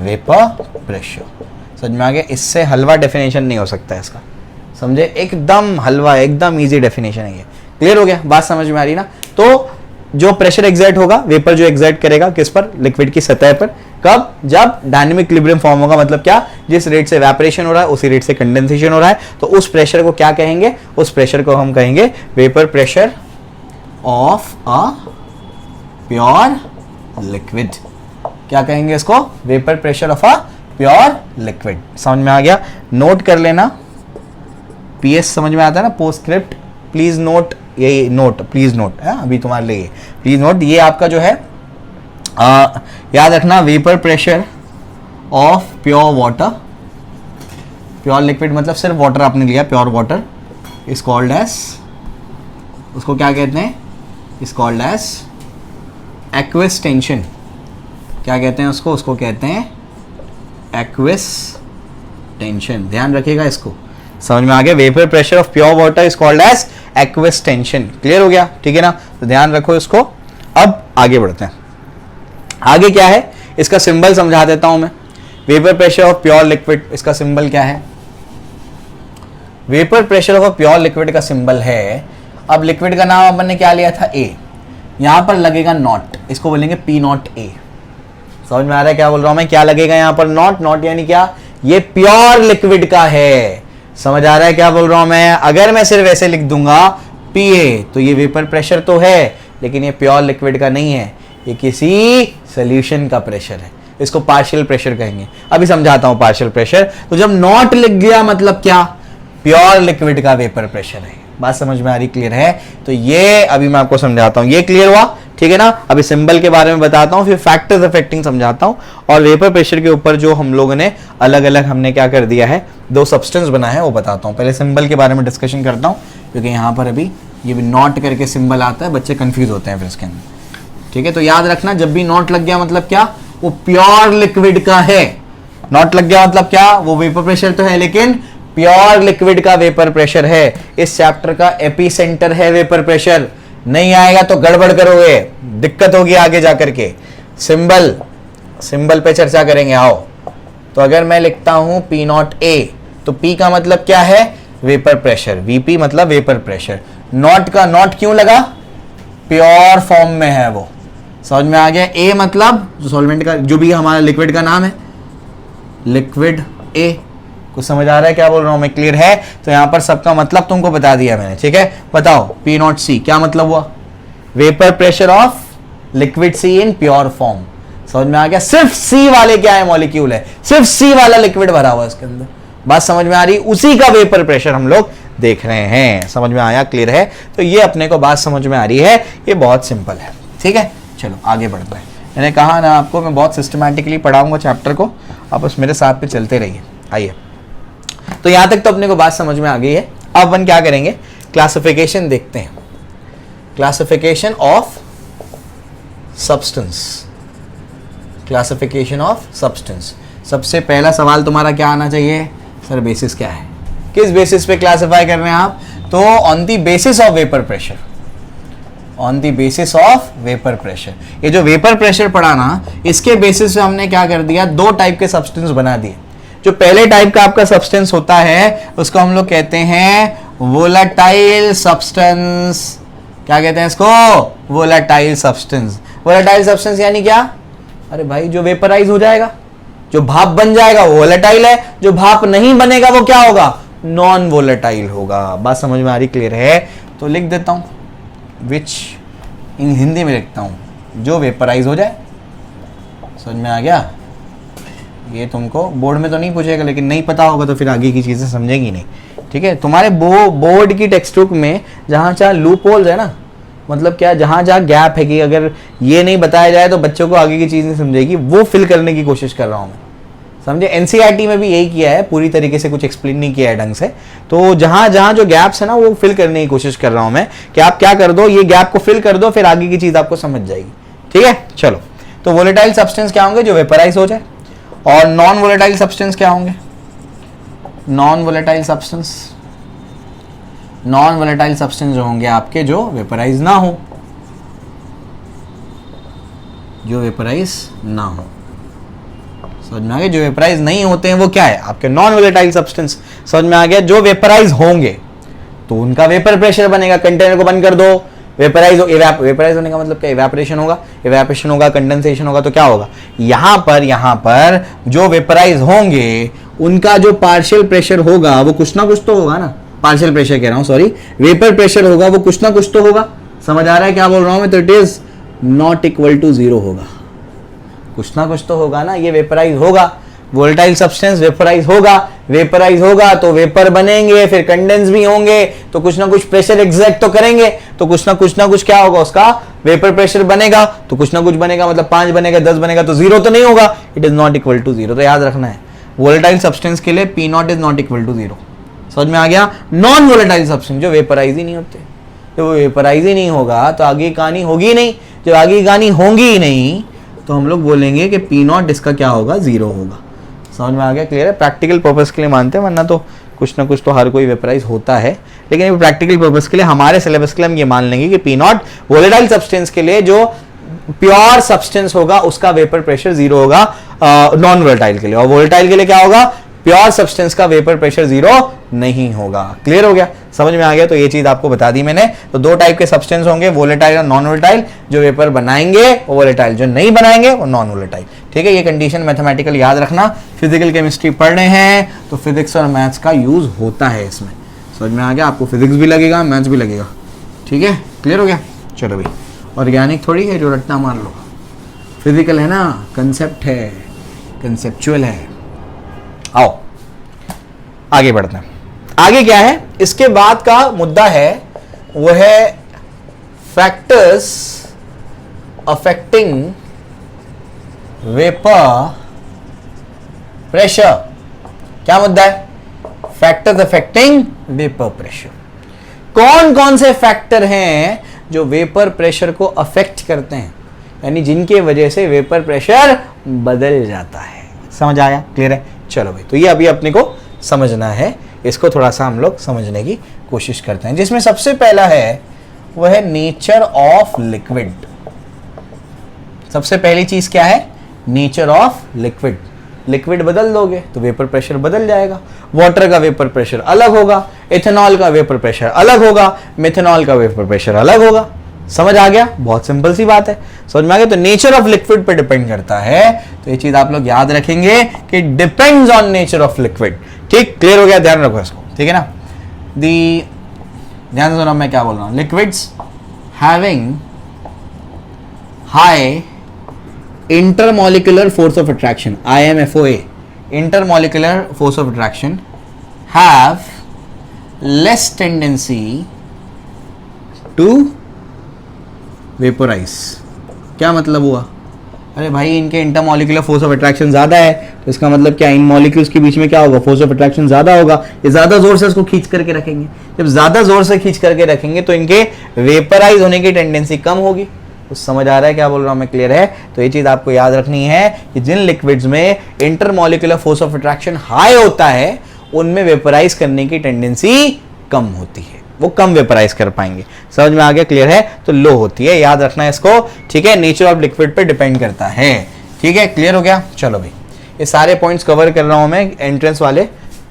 vapour pressure. समझ में आ गया? इससे हलवा डेफिनेशन नहीं हो सकता है इसका, समझे? एकदम हलवा, एकदम इजी डेफिनेशन है ये। क्लियर हो गया? बात समझ में आ रही ना? तो जो प्रेशर एक्सर्ट होगा, वेपर जो एक्सर्ट करेगा किस पर, लिक्विड की सतह पर, कब, जब डायनेमिक इक्विलिब्रियम फॉर्म होगा। मतलब क्या, जिस रेट से इवेपोरेशन हो रहा है उसी रेट से कंडेंसेशन हो रहा है, तो उस प्रेशर को क्या कहेंगे, उस प्रेशर को हम कहेंगे vapour pressure of a pure liquid. क्या कहेंगे इसको, vapour pressure of a pure liquid. समझ में आ गया? नोट कर लेना, PS समझ में आता है ना, पोस्टस्क्रिप्ट, प्लीज नोट, ये नोट, प्लीज नोट है अभी तुम्हारे लिए, प्लीज नोट, ये आपका जो है याद रखना, vapour pressure of pure water, pure liquid मतलब सिर्फ वाटर आपने लिया, pure water is called as, उसको क्या कहते हैं, is called as aqueous tension. क्या कहते हैं उसको, उसको कहते हैं एक्वस टेंशन। ध्यान रखिएगा इसको, समझ में आ गया, vapour pressure of pure water is called as aqueous tension. Clear हो गया, ठीक है ना, तो ध्यान रखो इसको। अब आगे बढ़ते हैं, आगे क्या है, इसका सिंबल समझा देता हूं मैं। Vapour pressure of pure liquid, इसका सिंबल क्या है, vapour pressure of pure liquid का सिंबल है, अब लिक्विड का नाम अपन ने क्या लिया था, ए, यहां पर लगेगा नॉट, इसको बोलेंगे पी नॉट ए। समझ में आ रहा है क्या बोल रहा हूं मैं, क्या लगेगा यहां पर, नॉट, नॉट यानी क्या, ये प्योर लिक्विड का है। समझ आ रहा है क्या बोल रहा हूं मैं, अगर मैं सिर्फ ऐसे लिख दूंगा पीए तो ये वेपर प्रेशर तो है, लेकिन ये प्योर लिक्विड का नहीं है, ये किसी सॉल्यूशन का प्रेशर है, इसको पार्शियल प्रेशर कहेंगे। अभी समझाता हूं पार्शियल प्रेशर। तो जब नॉट लिख गया मतलब क्या, प्योर लिक्विड का वेपर प्रेशर है। बात समझ में आ रही, क्लियर है, तो ये अभी मैं आपको समझाता हूं, ये क्लियर हुआ, ठीक है ना। अभी सिंबल के बारे में बताता हूं, फिर फैक्टर्स अफेक्टिंग समझाता हूं, और वेपर प्रेशर के ऊपर जो हम लोगों ने अलग अलग हमने क्या कर दिया है, दो सब्सटेंस बनाए हैं वो बताता हूं। पहले सिंबल के बारे में डिस्कशन करता हूं, क्योंकि यहां पर अभी ये भी नॉट करके सिंबल आता है, बच्चे कंफ्यूज होते हैं फिर इसके अंदर, ठीक है। तो याद रखना, जब भी नॉट लग गया मतलब क्या, वो प्योर लिक्विड का है। नॉट लग गया मतलब क्या, वो वेपर प्रेशर तो है लेकिन प्योर लिक्विड का वेपर प्रेशर है। इस चैप्टर का एपिसेंटर है वेपर प्रेशर, नहीं आएगा तो गड़बड़ करोगे, दिक्कत होगी आगे जाकर के। सिंबल, सिंबल पे चर्चा करेंगे, आओ। तो अगर मैं लिखता हूं पी नॉट ए, तो पी का मतलब क्या है, वेपर प्रेशर, वीपी मतलब वेपर प्रेशर। नॉट का नॉट क्यों लगा, प्योर फॉर्म में है वो, समझ में आ गया। ए मतलब जो सॉल्वेंट का, जो भी हमारा लिक्विड का नाम है, लिक्विड ए, कुछ समझ आ रहा है क्या बोल रहा हूं मैं, क्लियर है। तो यहां पर सबका मतलब तुमको बता दिया मैंने, ठीक है। बताओ पी नॉट सी क्या मतलब हुआ, vapour pressure of liquid C in pure form. समझ में आ गया, सिर्फ सी वाले क्या है, मॉलिक्यूल है, सिर्फ सी वाला लिक्विड भरा हुआ है इसके अंदर। बात समझ में आ रही, उसी का वेपर प्रेशर हम लोग देख रहे हैं, समझ में आया, क्लियर है। तो ये अपने को बात समझ में आ रही है, ये बहुत सिंपल है, ठीक है। चलो आगे बढ़ते हैं। मैंने कहा ना आपको, मैं बहुत सिस्टमैटिकली पढ़ाऊंगा चैप्टर को, आप बस मेरे साथ पे चलते रहिए। आइए, तो यहां तक तो अपने को बात समझ में आ गई है। अब अपन क्या करेंगे, क्लासिफिकेशन देखते हैं, classification of substance, classification of substance. सबसे पहला सवाल तुम्हारा क्या आना चाहिए, सर बेसिस क्या है, किस बेसिस पे क्लासिफाई कर रहे हैं आप, तो on the basis of vapour pressure, on the basis of vapour pressure. ये जो वेपर प्रेशर पढ़ा ना, इसके बेसिस पे हमने क्या कर दिया, दो टाइप के सब्सटेंस बना दिए। जो पहले टाइप का आपका सब्सटेंस होता है उसको हम लोग कहते हैं वोलेटाइल सब्सटेंस। क्या कहते हैं इसको, वोलेटाइल सब्सटेंस। वोलेटाइल सब्सटेंस यानी क्या, अरे भाई जो वेपराइज हो जाएगा, जो भाप बन जाएगा वो वोलेटाइल है, जो भाप नहीं बनेगा वो क्या होगा, नॉन वोलेटाइल होगा। बात समझ में आ रही, क्लियर है। तो लिख देता हूं, विच इन हिंदी में लिखता हूं, जो वेपराइज हो जाए। समझ में आ गया, ये तुमको बोर्ड में तो नहीं पूछेगा, लेकिन नहीं पता होगा तो फिर आगे की चीजें समझेंगी नहीं, ठीक है। तुम्हारे बोर्ड की टेक्स्ट बुक में जहां जहां लूप होल्स है ना, मतलब क्या, जहां जहां गैप है कि अगर ये नहीं बताया जाए तो बच्चों को आगे की चीज नहीं समझेगी, वो फिल करने की कोशिश कर रहा हूं मैं, समझे। एनसीईआरटी में भी यही किया है, पूरी तरीके से कुछ एक्सप्लेन नहीं किया है ढंग से। तो जहां जहां जो गैप्स है ना, वो फिल करने की कोशिश कर रहा हूं मैं, कि आप क्या कर दो, ये गैप को फिल कर दो, फिर आगे की चीज आपको समझ जाएगी, ठीक है। चलो, तो वोलेटाइल सब्सटेंस क्या होंगे, जो वेपराइज हो जाए। और नॉन वोलेटाइल सब्सटेंस क्या होंगे, non volatile substance, non volatile substance जो होंगे आपके, जो वेपराइज ना हो, जो वेपराइज ना हो। समझ में आ गया, जो वेपराइज नहीं होते हैं वो क्या है, आपके नॉन वोलेटाइल सब्सटेंस। समझ में आ गया, जो वेपराइज होंगे तो उनका वेपर प्रेशर बनेगा। कंटेनर को बंद कर दो, वेपराइज वेपराइज होने का मतलब क्या, इवेपोरेशन होगा, इवेपोरेशन होगा, कंडेंसेशन होगा, तो क्या होगा, यहां पर जो वेपराइज होंगे उनका जो पार्शियल प्रेशर होगा वो कुछ ना कुछ तो होगा ना, पार्शियल प्रेशर कह रहा हूं, सॉरी, वेपर प्रेशर होगा, वो कुछ ना कुछ तो होगा। समझ आ रहा है क्या बोल रहा हूं मैं, तो it is not equal to 0 होगा, कुछ ना कुछ तो होगा ना, ये वेपराइज होगा, वोलेटाइल सब्सटेंस वेपराइज होगा, वेपराइज होगा तो वेपर बनेंगे, फिर कंडेंस भी होंगे, तो कुछ ना कुछ प्रेशर एग्जैक्ट तो करेंगे, तो कुछ ना कुछ क्या होगा, उसका वेपर प्रेशर बनेगा, तो कुछ ना कुछ बनेगा, मतलब 5 बनेगा, 10 बनेगा, तो 0 तो नहीं होगा, it is not equal to 0। तो याद रखना है वोलेटाइल सब्सटेंस के लिए P naught is not equal to 0। समझ में आ गया। नॉन वोलेटाइल सब्सटेंस जो वेपराइज ही नहीं होते, जब वो वेपराइज ही नहीं होगा तो आगे की कहानी होगी नहीं, जब आगे की कहानी होगी ही नहीं तो हम लोग बोलेंगे कि पी नॉट इसका क्या होगा, 0 होगा। समझ में आ गया, क्लियर है। प्रैक्टिकल पर्पस के लिए मानते हैं, वरना तो कुछ ना कुछ तो हर कोई वेपराइज होता है, लेकिन प्रैक्टिकल पर्पस के लिए हमारे सिलेबस के लिए हम ये मान लेंगे कि पी नॉट वोलेटाइल सब्सटेंस के लिए जो प्योर सब्सटेंस होगा उसका वेपर प्रेशर 0 होगा नॉन वोलेटाइल के लिए, और वोलेटाइल के लिए क्या होगा, प्योर सब्सटेंस का वेपर प्रेशर 0 नहीं होगा। क्लियर हो गया, समझ में आ गया। तो ये चीज आपको बता दी मैंने। तो 2 टाइप के सब्सटेंस होंगे, वोलेटाइल और नॉन वोलेटाइल। जो वेपर बनाएंगे वो वोलेटाइल, जो नहीं बनाएंगे वो नॉन वोलेटाइल। ठीक है, ये कंडीशन मैथमेटिकल याद रखना। फिजिकल केमिस्ट्री पढ़ रहे हैं तो फिजिक्स और मैथ्स का यूज होता है इसमें। समझ में आ गया, आपको फिजिक्स भी लगेगा, मैथ्स भी लगेगा। ठीक है, क्लियर हो गया। चलो भाई, ऑर्गेनिक थोड़ी है जो रट्टा मार लो, फिजिकल है ना, कंसेप्ट है, कंसेप्चुअल है। आओ आगे बढ़ते हैं। आगे क्या है, इसके बाद का मुद्दा है वो है फैक्टर्स अफेक्टिंग वेपर प्रेशर। क्या मुद्दा है, फैक्टर्स अफेक्टिंग वेपर प्रेशर। कौन कौन से फैक्टर हैं जो वेपर प्रेशर को अफेक्ट करते हैं, यानी जिनके वजह से वेपर प्रेशर बदल जाता है। समझ आया, क्लियर है। चलो भाई, तो ये अभी अपने को समझना है, इसको थोड़ा सा हम लोग समझने की कोशिश करते हैं। जिसमें सबसे पहला है वह है नेचर ऑफ लिक्विड। सबसे पहली चीज क्या है, नेचर ऑफ लिक्विड। लिक्विड बदल दोगे तो वेपर प्रेशर बदल जाएगा। वाटर का वेपर प्रेशर अलग होगा, इथेनॉल का वेपर प्रेशर अलग होगा, मिथेनॉल का वेपर प्रेशर अलग होगा। समझ आ गया, बहुत सिंपल सी बात है। समझ में आ गया। तो नेचर ऑफ लिक्विड पे डिपेंड करता है, तो ये चीज आप लोग याद रखेंगे कि depends on nature of liquid. ठीक, क्लियर हो गया, ध्यान रखो इसको। ठीक है ना, ध्यान सुनो मैं क्या बोल रहा हूं। Liquids having high intermolecular force of attraction, IMFOA, intermolecular force of attraction, have less tendency to vaporize। क्या मतलब हुआ, अरे भाई इनके इंटरमोलिकुलर फोर्स ऑफ अट्रैक्शन ज्यादा है, तो इसका मतलब क्या, इन मॉलिक्यूल्स के बीच में क्या होगा, फोर्स ऑफ अट्रैक्शन ज्यादा होगा, ये ज्यादा जोर से इसको खींच करके रखेंगे। जब ज्यादा जोर से खींच करके रखेंगे तो इनके वेपराइज होने की टेंडेंसी कम होगी। तो समझ आ रहा है क्या बोल रहा हूं मैं, क्लियर है। तो ये चीज आपको याद रखनी है कि जिन लिक्विड्स में intermolecular force of attraction high होता है उनमें वेपराइज करने की टेंडेंसी कम होती है, वो कम वेपराइज कर पाएंगे। समझ में आ गया, क्लियर है। तो लो होती है, याद रखना है इसको। ठीक है, नेचर ऑफ लिक्विड पे डिपेंड करता है। ठीक है, क्लियर हो गया। चलो भाई, ये सारे पॉइंट्स कवर कर रहा हूं मैं एंट्रेंस वाले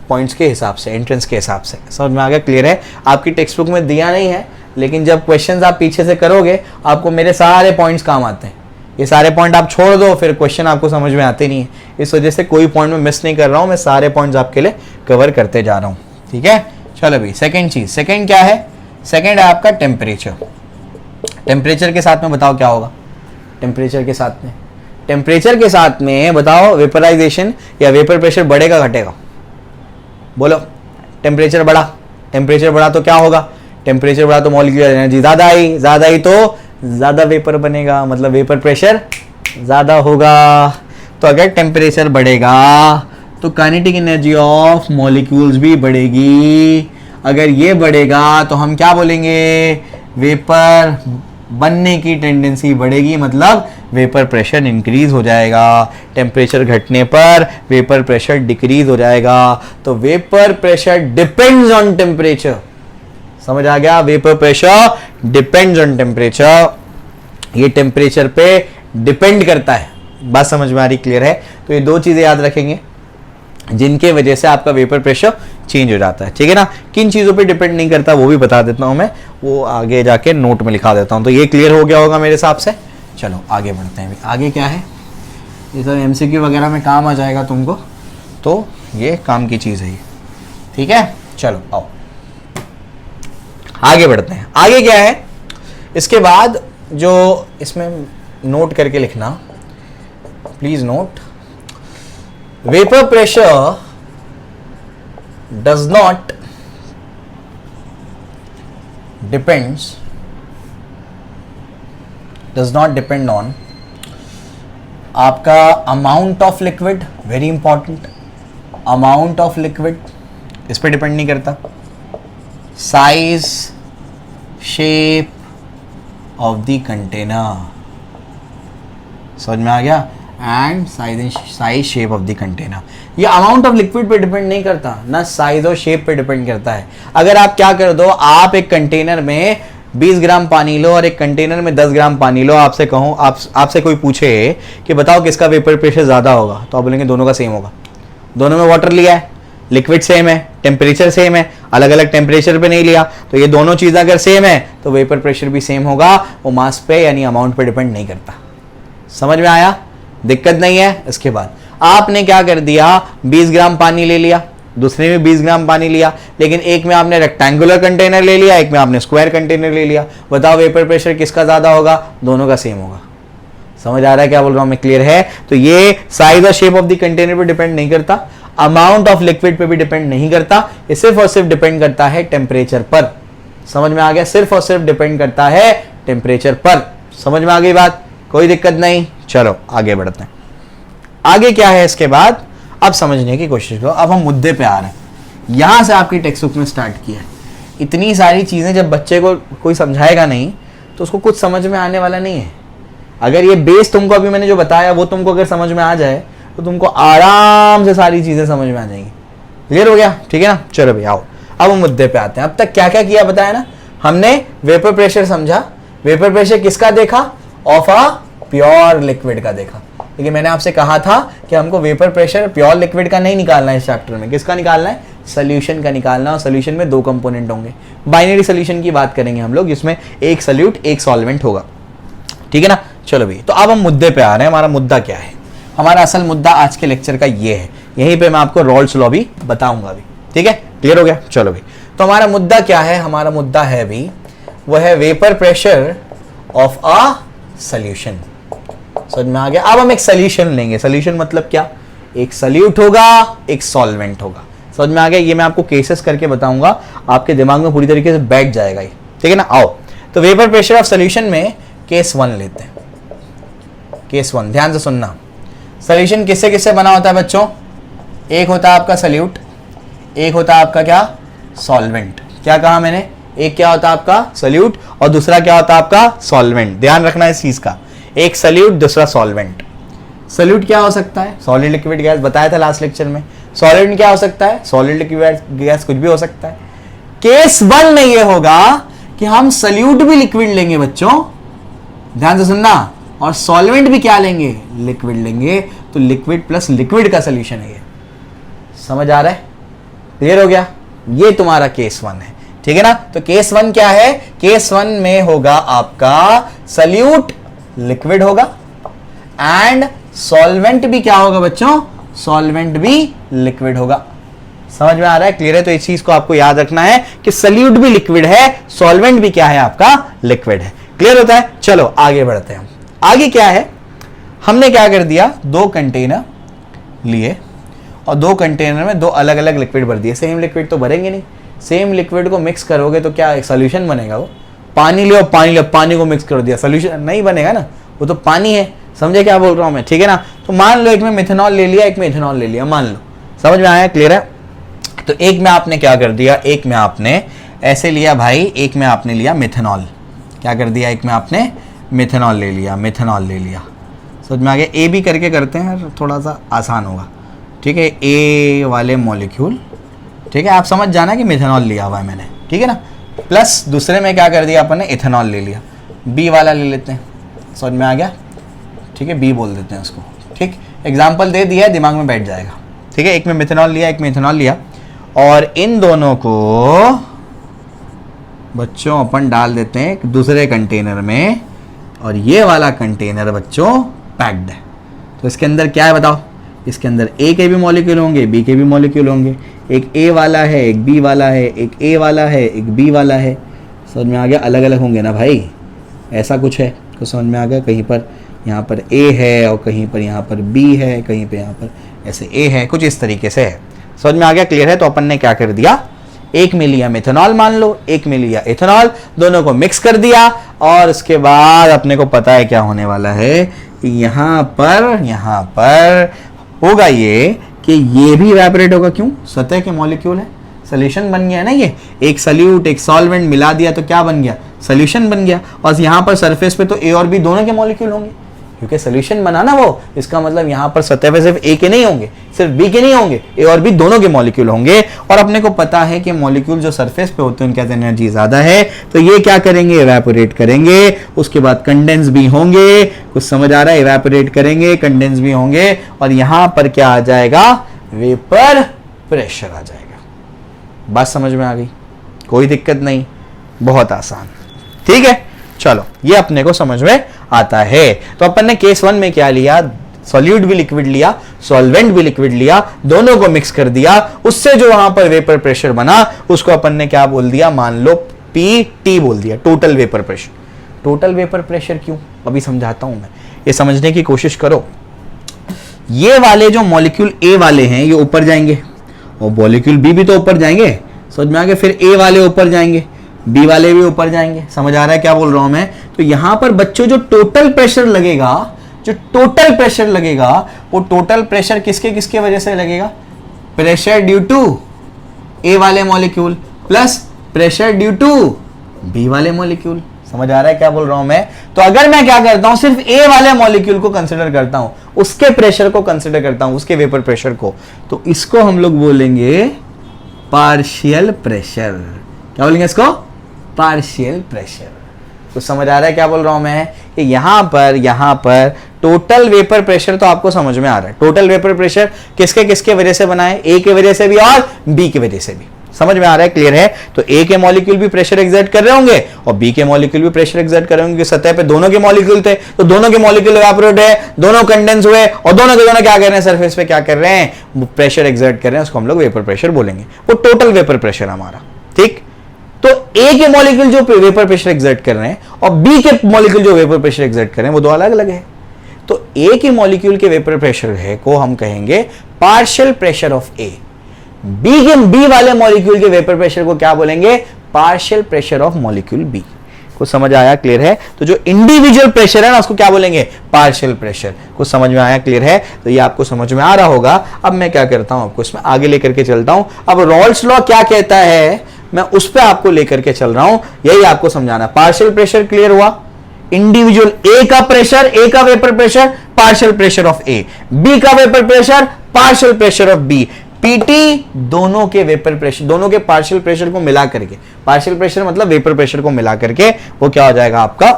पॉइंट्स के हिसाब से, एंट्रेंस के हिसाब से। समझ में आ गया, क्लियर है। आपकी टेक्स्ट बुक में दिया नहीं है, लेकिन जब क्वेश्चंस आप पीछे से करोगे आपको मेरे सारे पॉइंट्स काम आते हैं। ये सारे पॉइंट आप छोड़ दो, फिर क्वेश्चन आपको समझ में आते नहीं है। इस वजह से कोई पॉइंट में मिस नहीं कर रहा हूं, मैं सारे पॉइंट्स आपके लिए कवर करते जा रहा हूं। ठीक है, चलो भाई, सेकंड चीज, सेकंड क्या है, सेकंड है आपका टेम्परेचर। टेम्परेचर के साथ में बताओ क्या होगा, टेम्परेचर के साथ में, टेम्परेचर के साथ में बताओ वेपराइजेशन या वेपर प्रेशर बढ़ेगा घटेगा, बोलो। टेम्परेचर बढ़ा तो क्या होगा, टेम्परेचर बढ़ा तो मॉलिक्यूलर एनर्जी ज्यादा आई तो ज्यादा वेपर बनेगा, मतलब वेपर प्रेशर ज्यादा होगा। तो अगर टेम्परेचर बढ़ेगा तो काइनेटिक एनर्जी ऑफ मॉलिक्यूल्स भी बढ़ेगी। अगर ये बढ़ेगा तो हम क्या बोलेंगे, वेपर बनने की टेंडेंसी बढ़ेगी, मतलब वेपर प्रेशर इंक्रीज हो जाएगा। टेम्परेचर घटने पर वेपर प्रेशर डिक्रीज हो जाएगा। तो vapour pressure depends on temperature. समझ आ गया, vapour pressure depends on temperature, ये टेम्परेचर पे डिपेंड करता है। बात समझ में आ रही, क्लियर है। तो ये 2 चीजें याद रखेंगे जिनके वजह से आपका वेपर प्रेशर चेंज हो जाता है। ठीक है ना, किन चीजों पे डिपेंड नहीं करता वो भी बता देता हूं मैं, वो आगे जाके नोट में लिखा देता हूं। तो ये क्लियर हो गया होगा मेरे हिसाब से। चलो आगे बढ़ते हैं। आगे क्या है, ये सब MCQ वगैरह में काम आ जाएगा तुमको, तो ये काम की चीज है ये। ठीक है, चलो आओ आगे बढ़ते हैं। आगे क्या है, इसके बाद जो इसमें नोट करके लिखना, please note, vapour pressure does not depend on आपका amount of liquid, very important, amount of liquid इस पे डिपेंड नहीं करता, size shape of the container, समझ में आ गया, and size shape of the container. ये अमाउंट ऑफ लिक्विड पे डिपेंड नहीं करता, ना साइज और शेप पे डिपेंड करता है। अगर आप क्या कर दो, आप एक कंटेनर में 20 ग्राम पानी लो और एक कंटेनर में 10 ग्राम पानी लो, आपसे कहूँ आपसे कोई पूछे कि बताओ किसका वेपर प्रेशर ज़्यादा होगा, तो आप बोलेंगे दोनों का सेम होगा। दोनों में वाटर लिया है, लिक्विड सेम है, टेम्परेचर सेम है, अलग अलग टेम्परेचर पे नहीं लिया, तो ये दोनों चीज़ें अगर सेम है तो वेपर प्रेशर भी सेम होगा, वो मास पे यानी अमाउंट पे डिपेंड नहीं करता। समझ में आया, दिक्कत नहीं है। इसके बाद आपने क्या कर दिया, 20 ग्राम पानी ले लिया, दूसरे में 20 ग्राम पानी लिया, लेकिन एक में आपने रेक्टेंगुलर कंटेनर ले लिया, एक में आपने स्क्वायर कंटेनर ले लिया, बताओ वेपर प्रेशर किसका ज़्यादा होगा, दोनों का सेम होगा। समझ आ रहा है क्या बोल रहा हूँ मैं, क्लियर है। तो ये साइज और शेप ऑफ द कंटेनर पे डिपेंड नहीं करता, अमाउंट ऑफ लिक्विड पे भी डिपेंड नहीं करता, ये सिर्फ और सिर्फ डिपेंड करता है टेम्परेचर पर। समझ में आ गया, सिर्फ और सिर्फ डिपेंड करता है टेम्परेचर पर। समझ में आ गई बात, कोई दिक्कत नहीं। चलो आगे बढ़ते हैं। आगे क्या है इसके बाद, अब समझने की कोशिश करो। अब हम मुद्दे पे आ रहे हैं, यहां से आपकी टेक्स्ट बुक में स्टार्ट किया है। इतनी सारी चीजें जब बच्चे को कोई समझाएगा नहीं तो उसको कुछ समझ में आने वाला नहीं है। अगर ये बेस तुमको अभी मैंने जो बताया वो तुमको अगर समझ में आ जाए तो तुमको आराम से सारी चीजें समझ में आ जाएंगी। क्लियर हो गया, ठीक है ना। चलो भाई आओ, अब हम मुद्दे पे आते हैं। अब तक क्या क्या किया बताया ना हमने, वेपर प्रेशर समझा, वेपर प्रेशर किसका देखा, ऑफ अ प्योर लिक्विड का देखा। लेकिन मैंने आपसे कहा था कि हमको वेपर प्रेशर प्योर लिक्विड का नहीं निकालना है इस चैप्टर में, किसका निकालना है, सोल्यूशन का निकालना। और सोल्यूशन में दो कंपोनेंट होंगे, बाइनरी सोल्यूशन की बात करेंगे हम लोग, जिसमें एक सोल्यूट एक सॉल्वेंट होगा, ठीक है ना। चलो भाई, तो अब हम मुद्दे पे आ रहे हैं। हमारा मुद्दा क्या है, हमारा असल मुद्दा आज के लेक्चर का ये है, यहीं पे मैं आपको रॉल्स लॉ भी बताऊंगा भी, ठीक है। क्लियर हो गया, चलो भाई। तो हमारा मुद्दा क्या है, हमारा मुद्दा है भी वो है vapour pressure of a solution. समझ में आ गया। अब हम एक सोल्यूशन लेंगे, सोल्यूशन मतलब क्या, एक सोल्यूट होगा एक सॉल्वेंट होगा। समझ में आ गया। ये मैं आपको केसेस करके बताऊंगा, आपके दिमाग में पूरी तरीके से बैठ जाएगा ये, ठीक है ना। आओ, तो वेपर प्रेशर ऑफ सोल्यूशन में केस 1 लेते हैं। केस 1 ध्यान से सुनना। सोल्यूशन किससे किससे बना होता है बच्चों, एक होता है आपका सोल्यूट, एक होता है आपका क्या, सॉल्वेंट। क्या कहा मैंने, एक क्या होता है आपका सोल्यूट और दूसरा क्या होता है आपका सॉल्वेंट। ध्यान रखना इस चीज का, एक सोल्यूट दूसरा सॉल्वेंट। सोल्यूट क्या हो सकता है, सॉलिड लिक्विड गैस, बताया था लास्ट लेक्चर में। सॉलिड क्या हो सकता है, सॉलिड लिक्विड गैस, कुछ भी हो सकता है। केस 1 में ये होगा कि हम सोल्यूट भी लिक्विड लेंगे बच्चों, ध्यान से सुनना, और सॉल्वेंट भी क्या लेंगे, लिक्विड लेंगे। तो लिक्विड प्लस लिक्विड का सोल्यूशन है ये। समझ आ रहा है, क्लियर हो गया। ये तुम्हारा केस 1 है, ठीक है ना। तो केस 1 क्या है, केस 1 में होगा आपका सोल्यूट लिक्विड होगा एंड सॉल्वेंट भी क्या होगा बच्चों, सॉल्वेंट भी लिक्विड होगा। समझ में आ रहा है, क्लियर है। तो इस चीज को आपको याद रखना है कि सोल्यूट भी लिक्विड है, सॉल्वेंट भी क्या है आपका, लिक्विड है। क्लियर होता है। चलो आगे बढ़ते हैं। आगे क्या है, हमने क्या कर दिया, 2 कंटेनर लिए और 2 कंटेनर में 2 अलग अलग लिक्विड भर दिए। सेम लिक्विड तो भरेंगे नहीं, सेम लिक्विड को मिक्स करोगे तो क्या एक सोल्यूशन बनेगा। वो पानी लियो, पानी को मिक्स कर दिया, सोल्यूशन नहीं बनेगा ना, वो तो पानी है। समझे क्या बोल रहा हूं मैं, ठीक है ना। तो मान लो एक में मिथेनॉल ले लिया, एक में इथेनॉल ले लिया, मान लो। समझ में आया, क्लियर है। तो एक में आपने क्या कर दिया, एक में आपने ऐसे लिया भाई, एक में आपने लिया मिथेनॉल। क्या कर दिया, एक में आपने मिथेनॉल ले लिया, मिथेनॉल ले लिया। समझ में आ गया। ए भी करके करते हैं, थोड़ा सा आसान होगा, ठीक है। ए वाले मॉलिक्यूल, ठीक है, आप समझ जाना कि मिथेनॉल लिया हुआ है मैंने, ठीक है ना। प्लस दूसरे में क्या कर दिया अपन ने, इथेनॉल ले लिया। बी वाला ले लेते हैं, समझ में आ गया, ठीक है। बी बोल देते हैं उसको, ठीक। एग्जाम्पल दे दिया है, दिमाग में बैठ जाएगा, ठीक है। एक में मिथेनॉल लिया, एक में इथेनॉल लिया, और इन दोनों को बच्चों अपन डाल देते हैं एक दूसरे कंटेनर में, और ये वाला कंटेनर बच्चों पैक्ड है। तो इसके अंदर क्या है बताओ, इसके अंदर ए के भी मॉलिक्यूल होंगे, बी के भी मॉलिक्यूल होंगे। एक ए वाला है, एक बी वाला है, एक ए वाला है, एक बी वाला है। समझ में आ गया, अलग अलग होंगे ना भाई, ऐसा कुछ है। तो समझ में आ गया, कहीं पर यहाँ पर ए है और कहीं पर यहाँ पर बी है, कहीं पर यहाँ पर ऐसे ए है, कुछ इस तरीके से है। समझ में आ गया, क्लियर है। तो अपन ने क्या कर दिया, एक में लिया मेथनॉल मान लो, एक में लिया इथेनॉल, दोनों को मिक्स कर दिया और उसके बाद अपने को पता है क्या होने वाला है, यहां पर होगा ये कि ये भी इवेपोरेट होगा। क्यों, सतह के मॉलिक्यूल है, सोल्यूशन बन गया ना। ये एक सल्यूट एक सॉल्वेंट मिला दिया तो क्या बन गया, सोल्यूशन बन गया। और यहां पर सरफेस पे तो ए और बी दोनों के मॉलिक्यूल होंगे, क्योंकि सोल्यूशन बना ना वो, इसका मतलब यहां पर सतह पे सिर्फ ए के नहीं होंगे, सिर्फ बी के नहीं होंगे, ए और बी दोनों के मॉलिक्यूल होंगे। और अपने को पता है कि मॉलिक्यूल जो सरफेस पे होते हैं उनके अंदर एनर्जी ज्यादा है, तो ये क्या करेंगे, इवेपोरेट करेंगे, उसके बाद कंडेंस भी होंगे। कुछ समझ आ रहा है, इवेपोरेट करेंगे, कंडेंस भी होंगे और यहां पर क्या आ जाएगा, वेपर प्रेशर आ जाएगा। बात समझ में आ गई, कोई दिक्कत नहीं, बहुत आसान, ठीक है। चलो ये अपने को समझ में आता है। तो अपन ने केस 1 में क्या लिया, सॉल्यूट भी लिक्विड लिया, सॉल्वेंट भी लिक्विड लिया, दोनों को मिक्स कर दिया, उससे जो वहां पर वेपर प्रेशर बना उसको अपन ने क्या बोल दिया, मान लो पीटी बोल दिया, total vapour pressure. Total vapour pressure क्यों, अभी समझाता हूं मैं, ये समझने की कोशिश करो। ये वाले जो मॉलिक्यूल ए वाले हैं ये ऊपर जाएंगे और मॉलिक्यूल बी भी तो ऊपर जाएंगे, समझ में आ गया। फिर ए वाले ऊपर जाएंगे, बी वाले भी ऊपर जाएंगे, समझ आ रहा है क्या बोल रहा हूं मैं। तो यहां पर बच्चों जो टोटल प्रेशर लगेगा, वो टोटल प्रेशर किसके किसके वजह से लगेगा, प्रेशर ड्यू टू ए वाले molecule plus pressure due to B वाले मॉलिक्यूल। समझ आ रहा है क्या बोल रहा हूं मैं। तो अगर मैं क्या करता हूं, सिर्फ ए वाले मॉलिक्यूल को कंसिडर करता हूं, उसके प्रेशर को कंसिडर करता हूं, उसके वेपर प्रेशर को, तो इसको हम लोग बोलेंगे पार्शियल प्रेशर। क्या बोलेंगे इसको, पार्शियल प्रेशर। तो समझ आ रहा है क्या बोल रहा हूं मैं, कि यहां पर टोटल वेपर प्रेशर तो आपको समझ में आ रहा है। टोटल वेपर प्रेशर किसके किसके वजह से बना है, ए के वजह से भी और बी की वजह से भी, समझ में आ रहा है, क्लियर है। तो ए के मॉलिक्यूल भी प्रेशर एक्सर्ट कर रहे होंगे और बी के मॉलिक्यूल भी प्रेशर एक्सर्ट कर रहे होंगे। सतह पे दोनों के मॉलिक्यूल थे, तो दोनों के मॉलिक्यूल इवेपोरेट है, दोनों कंडेंस हुए और दोनों के दोनों क्या कर रहे हैं, सरफेस पे क्या कर रहे हैं, प्रेशर एक्सर्ट कर रहे हैं, उसको हम लोग वेपर प्रेशर बोलेंगे। वो टोटल वेपर प्रेशर हमारा, ठीक। तो ए के मॉलिक्यूल जो वेपर प्रेशर एक्सर्ट कर रहे हैं और बी के मॉलिक्यूल जो वेपर प्रेशर एक्सर्ट कर रहे हैं वो दो अलग अलग है। तो ए के मॉलिक्यूल के वेपर प्रेशर है को हम कहेंगे partial pressure of A, B वाले मॉलिक्यूल के वेपर प्रेशर को क्या बोलेंगे, partial pressure of molecule B. कुछ समझ आया, क्लियर है। तो जो इंडिविजुअल प्रेशर है ना उसको क्या बोलेंगे, पार्शियल प्रेशर। कुछ समझ में आया, क्लियर है। तो ये आपको समझ में आ रहा होगा। अब मैं क्या करता हूं, आपको इसमें आगे लेकर के चलता हूं। अब रॉल्स लॉ क्या कहता है, मैं उस पर आपको लेकर के चल रहा हूं, यही आपको समझाना। पार्शियल प्रेशर क्लियर हुआ, इंडिविजुअल ए का प्रेशर, ए का vapour pressure partial pressure of A, B का vapour pressure partial pressure of B, PT दोनों के वेपर प्रेशर, दोनों के पार्शियल प्रेशर को मिला करके, पार्शियल प्रेशर मतलब वेपर प्रेशर को मिला करके वो क्या हो जाएगा, आपका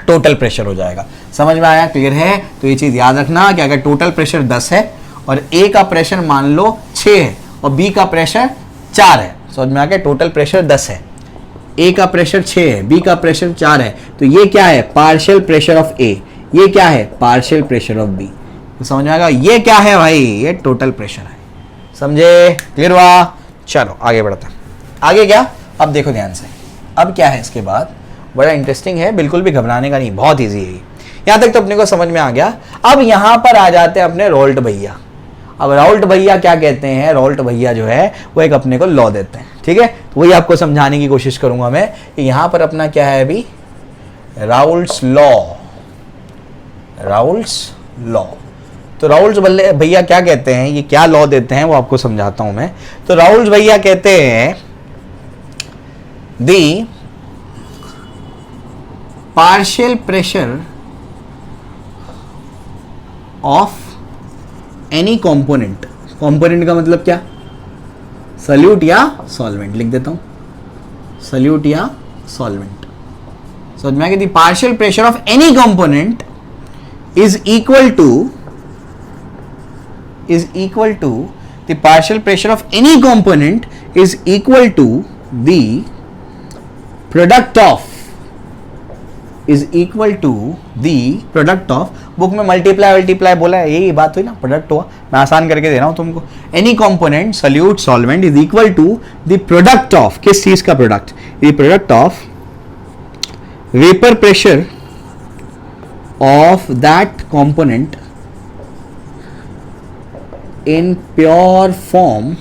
टोटल प्रेशर हो जाएगा। समझ में आया, क्लियर है। तो ये चीज याद रखना कि अगर टोटल प्रेशर 10 है और ए का प्रेशर मान लो 6 है और बी का प्रेशर 4 है, समझ में आ गया, टोटल प्रेशर 10 है, ए का प्रेशर 6 है, बी का प्रेशर 4 है, तो ये क्या है, पार्शियल प्रेशर ऑफ ए, ये क्या है, पार्शियल प्रेशर ऑफ बी। तो समझ में आएगा, ये क्या है भाई, ये टोटल प्रेशर है। समझे, क्लियर हुआ। चलो आगे बढ़ते हैं। आगे क्या, अब देखो ध्यान से, अब क्या है इसके बाद, बड़ा इंटरेस्टिंग है, बिल्कुल भी घबराने का नहीं, बहुत ईजी है। यहां तक तो अपने को समझ में आ गया। अब यहां पर आ जाते हैं अपने रोल्ट भैया। अब राउल्ट भैया क्या कहते हैं, राउल्ट भैया जो है वो एक अपने को लॉ देते हैं, ठीक है। तो वही आपको समझाने की कोशिश करूंगा मैं कि यहां पर अपना क्या है अभी, राउल्ट्स लॉ, राउल्ट्स लॉ। तो राउल्ट्स भैया क्या कहते हैं, ये क्या लॉ देते हैं वो आपको समझाता हूं मैं। तो राउल्ट्स भैया कहते हैं the partial pressure of any component, component का मतलब क्या, सल्यूट या सॉल्वेंट, लिख देता हूं सल्यूट या सॉल्वेंट। समझ में आ गया, the partial pressure of any component is equal to the partial pressure of any component is equal to the product of, is equal to the product of, book में मल्टीप्लाई बोला है, यही बात हुई ना, प्रोडक्ट हुआ, मैं आसान करके दे रहा हूं तुमको। Any component solute solvent is equal to the product of, किस चीज का product, the product of vapour pressure of that component in pure form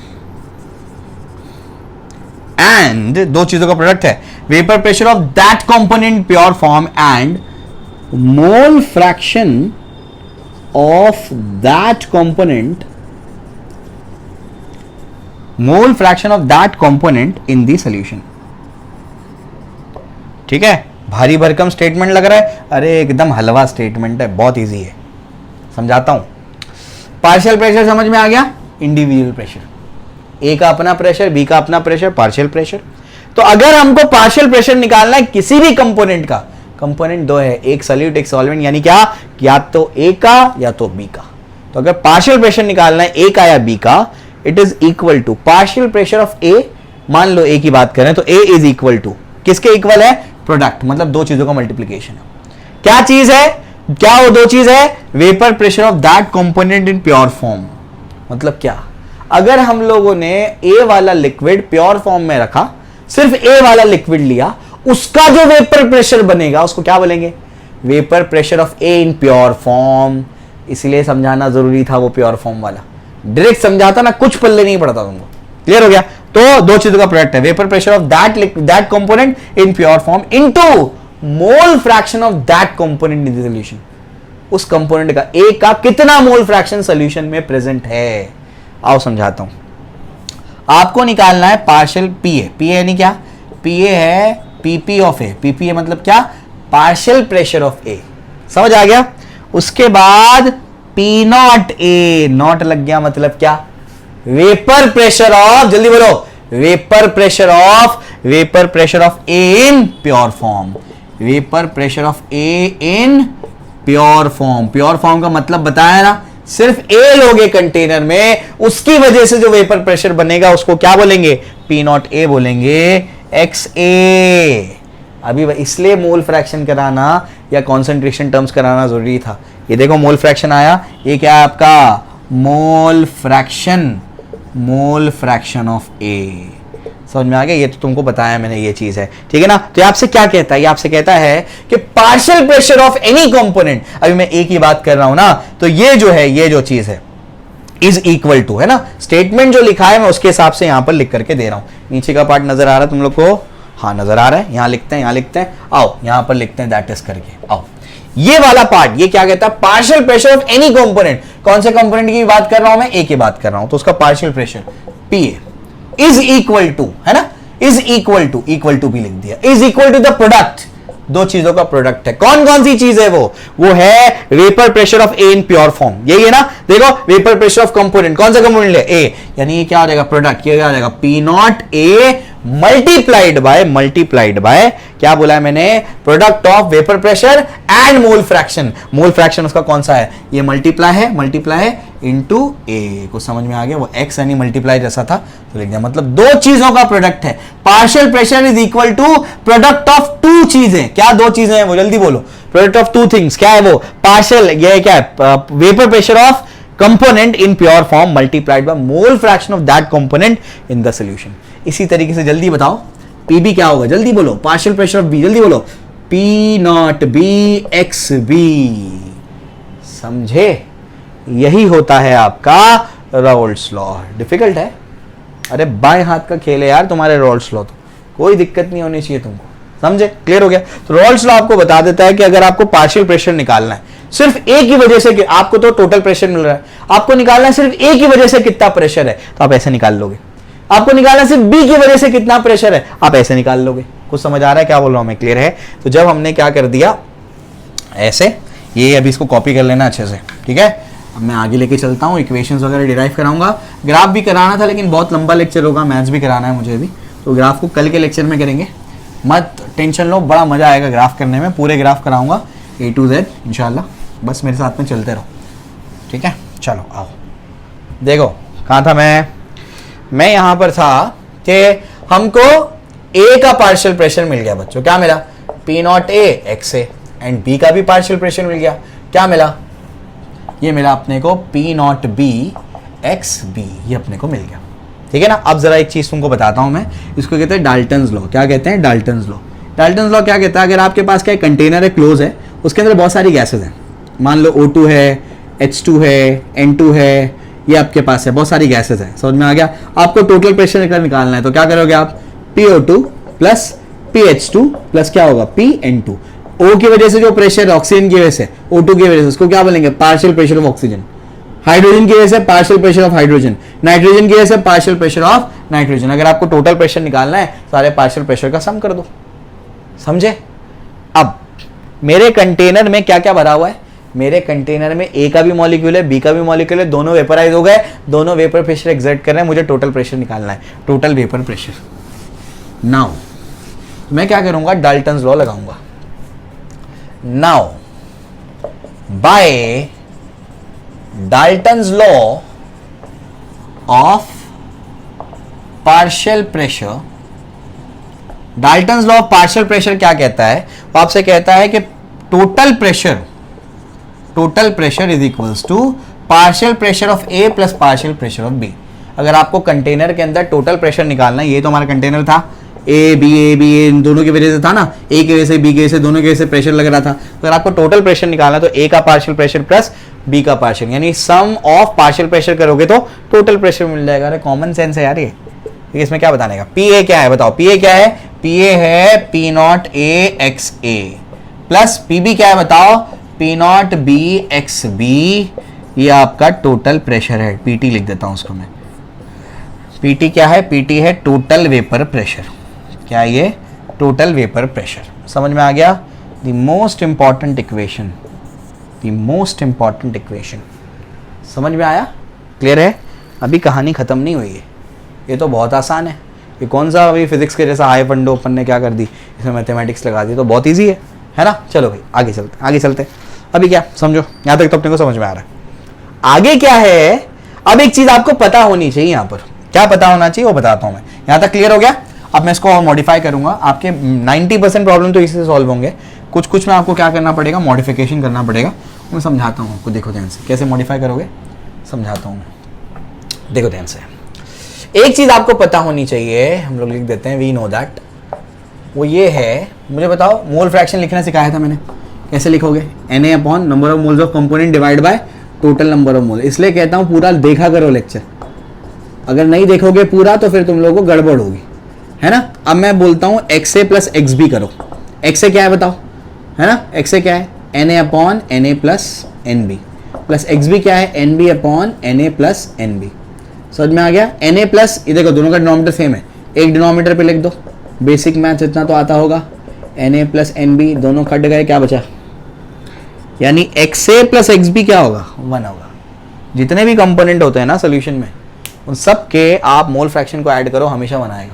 and, दो चीजों का प्रोडक्ट है, vapour pressure of that component pure form and mole fraction of that component, mole fraction of that component in the solution. ठीक है, भारी भरकम स्टेटमेंट लग रहा है, अरे एकदम हलवा स्टेटमेंट है, बहुत इजी है, समझाता हूं। पार्शियल प्रेशर समझ में आ गया, इंडिविजुअल प्रेशर, ए का अपना प्रेशर, बी का अपना प्रेशर, पार्शियल प्रेशर। तो अगर हमको पार्शियल प्रेशर निकालना है किसी भी कंपोनेंट का, कंपोनेंट दो है, एक सॉल्यूट एक सॉल्वेंट, यानी क्या, या तो ए का या तो बी का। तो अगर पार्शियल प्रेशर निकालना है ए का या बी का, it is equal to partial pressure of A, मान लो ए की बात करें तो ए इज इक्वल टू, किसके इक्वल है, प्रोडक्ट, मतलब दो चीजों का मल्टीप्लीकेशन है। क्या चीज है, क्या वो दो चीज है, vapour pressure of that component in pure form. मतलब क्या, अगर हम लोगों ने ए वाला लिक्विड प्योर फॉर्म में रखा, सिर्फ ए वाला लिक्विड लिया, उसका जो वेपर प्रेशर बनेगा उसको क्या बोलेंगे, vapour pressure of A in pure form. इसलिए समझाना जरूरी था वो प्योर फॉर्म वाला, डायरेक्ट समझाता ना कुछ पल्ले नहीं पड़ता तुमको। क्लियर हो गया, तो दो चीजों का प्रोडक्ट है, vapour pressure of that component in pure form into mole fraction of that component in the solution. उस कंपोनेंट का ए का कितना मोल फ्रैक्शन सॉल्यूशन में प्रेजेंट है। आओ समझाता हूं, आपको निकालना है पार्शियल पीए, पीए यानी क्या, पीए है पीपी ऑफ ए, पीपी मतलब क्या, पार्शियल प्रेशर ऑफ ए, समझ आ गया। उसके बाद पी नॉट ए, नॉट लग गया मतलब क्या, वेपर प्रेशर ऑफ, जल्दी बोलो, vapour pressure of A in pure form, vapour pressure of A in pure form. Pure form का मतलब बताया ना, सिर्फ ए लोगे कंटेनर में, उसकी वजह से जो वेपर प्रेशर बनेगा उसको क्या बोलेंगे, पी नॉट ए बोलेंगे, एक्स ए। अभी इसलिए मोल फ्रैक्शन कराना या कॉन्सेंट्रेशन टर्म्स कराना जरूरी था। ये देखो मोल फ्रैक्शन आया, ये क्या है आपका, मोल फ्रैक्शन ऑफ ए। समझ में आ गया, ये तो तुमको बताया मैंने, ये चीज है, ठीक है ना। तो ये आपसे क्या कहता है, ये आपसे कहता है कि partial pressure of any component, अभी मैं ए की बात कर रहा हूं ना, तो ये जो है, ये जो चीज है इज इक्वल टू, है ना, स्टेटमेंट जो लिखा है मैं उसके हिसाब से यहां पर लिख करके दे रहा हूं। नीचे का पार्ट नजर आ रहा है तुम लोग को, हाँ नजर आ रहा है, यहां लिखते हैं, यहां लिखते हैं, आओ यहां पर लिखते हैं दैट इज करके, आओ ये वाला पार्ट, ये क्या कहता है, partial pressure of any component. कौन से कंपोनेंट की बात कर रहा हूं मैं, ए की बात कर रहा हूं, तो उसका partial pressure P A is equal to, है ना, इज इक्वल टू भी लिख दिया, is equal to the product, दो चीजों का प्रोडक्ट है। कौन कौन सी चीज है वो है vapour pressure of A in pure form, यही है ना। देखो वेपर प्रेशर ऑफ कंपोनेंट, कौन सा कंपोनेंट है, ए, यानी ये क्या हो जाएगा, प्रोडक्ट, ये क्या हो जाएगा, P naught A multiplied by क्या बोला है मैंने, product of vapour pressure and mole fraction. Mole fraction उसका कौन सा है, ये मल्टीप्लाई है इनटू ए, को समझ में आ गया, वो एक्स यानी मल्टीप्लाई जैसा था तो लिख दिया, मतलब दो चीजों का प्रोडक्ट है। Partial pressure is equal to product of two चीजें, क्या दो चीजें हैं वो, जल्दी बोलो, प्रोडक्ट ऑफ टू थिंग्स, क्या है वो, पार्शियल, ये क्या है, vapour pressure of component in pure form multiplied by mole fraction of that component in the solution. इसी तरीके से जल्दी बताओ पीबी क्या होगा, जल्दी बोलो, पार्शियल प्रेशर ऑफ बी, जल्दी बोलो, P naught B X B. समझे, यही होता है आपका राउल्ट्स लॉ। डिफिकल्ट है, अरे बाएं हाथ का खेल है यार तुम्हारे राउल्ट्स लॉ, तो कोई दिक्कत नहीं होनी चाहिए तुमको, समझे, क्लियर हो गया। तो राउल्ट्स लॉ आपको बता देता है कि अगर आपको पार्शियल प्रेशर निकालना है सिर्फ ए की वजह से, आपको तो टोटल प्रेशर मिल रहा है, आपको निकालना है सिर्फ ए की वजह से कितना प्रेशर है, तो आप ऐसे निकाल लोगे। आपको निकालना सिर्फ बी की वजह से कितना प्रेशर है, आप ऐसे निकाल लोगे। कुछ समझ आ रहा है क्या बोल रहा हूं मैं, क्लियर है। तो जब हमने क्या कर दिया ऐसे, ये अभी इसको कॉपी कर लेना अच्छे से, ठीक है। अब मैं आगे लेके चलता हूँ, इक्वेशंस वगैरह डिराइव कराऊंगा, ग्राफ भी कराना था लेकिन बहुत लंबा लेक्चर होगा, मैथ्स भी कराना है मुझे अभी, तो ग्राफ को कल के लेक्चर में करेंगे, मत टेंशन लो, बड़ा मजा आएगा ग्राफ करने में, पूरे ग्राफ कराऊंगा A to Z इंशाल्लाह, बस मेरे साथ में चलते रहो, ठीक है। चलो आओ, देखो कहाँ था मैं यहां पर था कि हमको ए का पार्शियल प्रेशर मिल गया बच्चों, क्या मिला, P naught A X A, and B का भी पार्शियल प्रेशर मिल गया, क्या मिला, ये मिला अपने को P naught B X B, ये अपने को मिल गया, ठीक है ना। अब जरा एक चीज तुमको बताता हूं मैं, इसको कहते हैं डाल्टन्स लॉ। क्या कहते हैं, डाल्टन्स लॉ। डाल्टन्स लॉ क्या कहता है, अगर आपके पास क्या कंटेनर है, क्लोज है, उसके अंदर बहुत सारी गैसेज हैं, मान लो O2 है, H2 है, N2 है, ये आपके पास है, बहुत सारी गैसेज है, समझ में आ गया। आपको टोटल प्रेशर निकालना है तो क्या करोगे आप, PO2 प्लस PH2 प्लस क्या होगा, PN2। O की वजह से जो प्रेशर है ऑक्सीजन की वजह से, O2 की वजह से, उसको क्या बोलेंगे, partial pressure of oxygen. Hydrogen की वजह से partial pressure of hydrogen, nitrogen की वजह से पार्शियल प्रेशर ऑफ नाइट्रोजन। अगर आपको टोटल प्रेशर निकालना है सारे पार्शियल प्रेशर का सम कर दो, समझे। अब मेरे कंटेनर में क्या क्या भरा हुआ है, मेरे कंटेनर में A का भी मॉलिक्यूल है, B का भी मॉलिक्यूल है, दोनों वेपराइज हो गए, दोनों वेपर प्रेशर एक्सर्ट कर रहे हैं, मुझे टोटल प्रेशर निकालना है, टोटल वेपर प्रेशर। नाउ मैं क्या करूंगा, डाल्टन्स लॉ लगाऊंगा। Now by Dalton's law of partial pressure, Dalton's law of partial pressure क्या कहता है, वो आपसे कहता है कि total pressure is equals to partial pressure of A plus partial pressure of B। अगर आपको कंटेनर के अंदर टोटल प्रेशर निकालना है, ये तो हमारा कंटेनर था, A B इन दोनों की वजह से था ना, A की वजह से B की वजह से, दोनों की वजह से प्रेशर लग रहा था। अगर आपको टोटल प्रेशर निकालना है तो A का पार्शियल प्रेशर प्लस B का पार्शियल, यानी सम ऑफ पार्शियल प्रेशर करोगे तो टोटल प्रेशर मिल जाएगा। अरे कॉमन सेंस है यार ये, इसमें क्या बताने का। PA क्या है बताओ, PA क्या है, PA है P not A x A plus PB क्या है बताओ, P not B x B। ये आपका टोटल प्रेशर है, PT लिख देता हूं उसको मैं। PT क्या है, PT है टोटल वेपर प्रेशर। क्या ये, टोटल वेपर प्रेशर। समझ में आ गया। The most important equation, the most important equation, समझ में आया, क्लियर है। अभी कहानी खत्म नहीं हुई है, ये तो बहुत आसान है। ये कौन सा अभी फिजिक्स के जैसा हाई फंडो अपन ने क्या कर दी, इसमें मैथमेटिक्स लगा दी, तो बहुत इजी है ना। चलो भाई आगे चलते। अभी क्या समझो, यहाँ तक तो अपने को समझ में आ रहा है। आगे क्या है, अब एक चीज आपको पता होनी चाहिए। यहाँ पर क्या पता होना चाहिए वो बताता हूँ मैं। यहाँ तक क्लियर हो गया। अब मैं इसको और मॉडिफाई करूंगा, आपके 90% प्रॉब्लम तो इससे सॉल्व होंगे, कुछ में आपको क्या करना पड़ेगा, मॉडिफिकेशन करना पड़ेगा। मैं समझाता हूँ आपको, देखो ध्यान से कैसे मॉडिफाई करोगे, समझाता हूँ। देखो ध्यान से, एक चीज आपको पता होनी चाहिए, हम लोग लिख देते हैं, वी नो दैट। वो ये है, मुझे बताओ मोल फ्रैक्शन लिखना सिखाया था मैंने, कैसे लिखोगे, Na upon number of moles of component divide by total number of mole. इसलिए कहता हूँ पूरा देखा करो लेक्चर, अगर नहीं देखोगे पूरा तो फिर तुम लोगों को गड़बड़ होगी, है ना। अब मैं बोलता हूँ XA प्लस XB करो। XA क्या है बताओ, है ना, XA क्या है, Na upon Na plus NB plus XB क्या है, NB upon Na plus NB। समझ में आ गया। Na प्लस, ये देखो दोनों का डिनोमिनेटर सेम है, एक डिनोमिनेटर पे लिख दो, बेसिक मैथ्स इतना तो आता होगा। Na प्लस NB दोनों कट गए, क्या बचा, यानी XA प्लस XB क्या होगा, 1 होगा। जितने भी कंपोनेंट होते हैं ना सोल्यूशन में, उन सब के आप मोल फ्रैक्शन को ऐड करो, हमेशा 1 आएगा।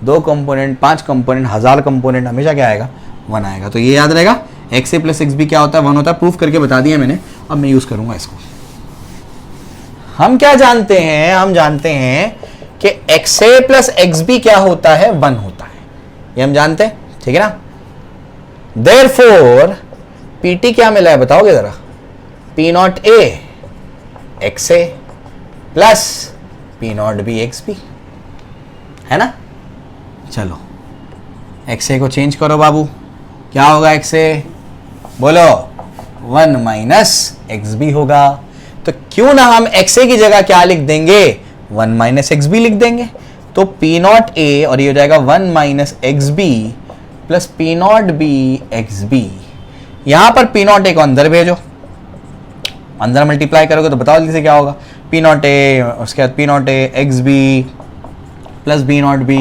2 कंपोनेंट, 5 कंपोनेंट, 1000 कंपोनेंट, हमेशा क्या आएगा, 1 आएगा। तो ये याद रहेगा, XA प्लस XB क्या होता है, 1 होता है। प्रूफ करके बता दिया मैंने, अब मैं यूज करूंगा इसको। हम क्या जानते हैं, हम जानते हैं कि XA प्लस XB क्या होता है, 1 होता है, ये हम जानते हैं, ठीक है ना। Therefore PT क्या मिला है बताओगे जरा, P not A XA plus P not B XB, है ना। चलो XA को चेंज करो बाबू, क्या होगा XA, बोलो 1 माइनस XB होगा। तो क्यों ना हम XA की जगह क्या लिख देंगे, 1 माइनस XB लिख देंगे। तो P नॉट A और ये हो जाएगा 1 minus XB plus P not B XB। यहां पर P नॉट A को अंदर भेजो, अंदर मल्टीप्लाई करोगे तो बताओ जल्दी से क्या होगा, P नॉट A, उसके बाद P not A XB plus B not B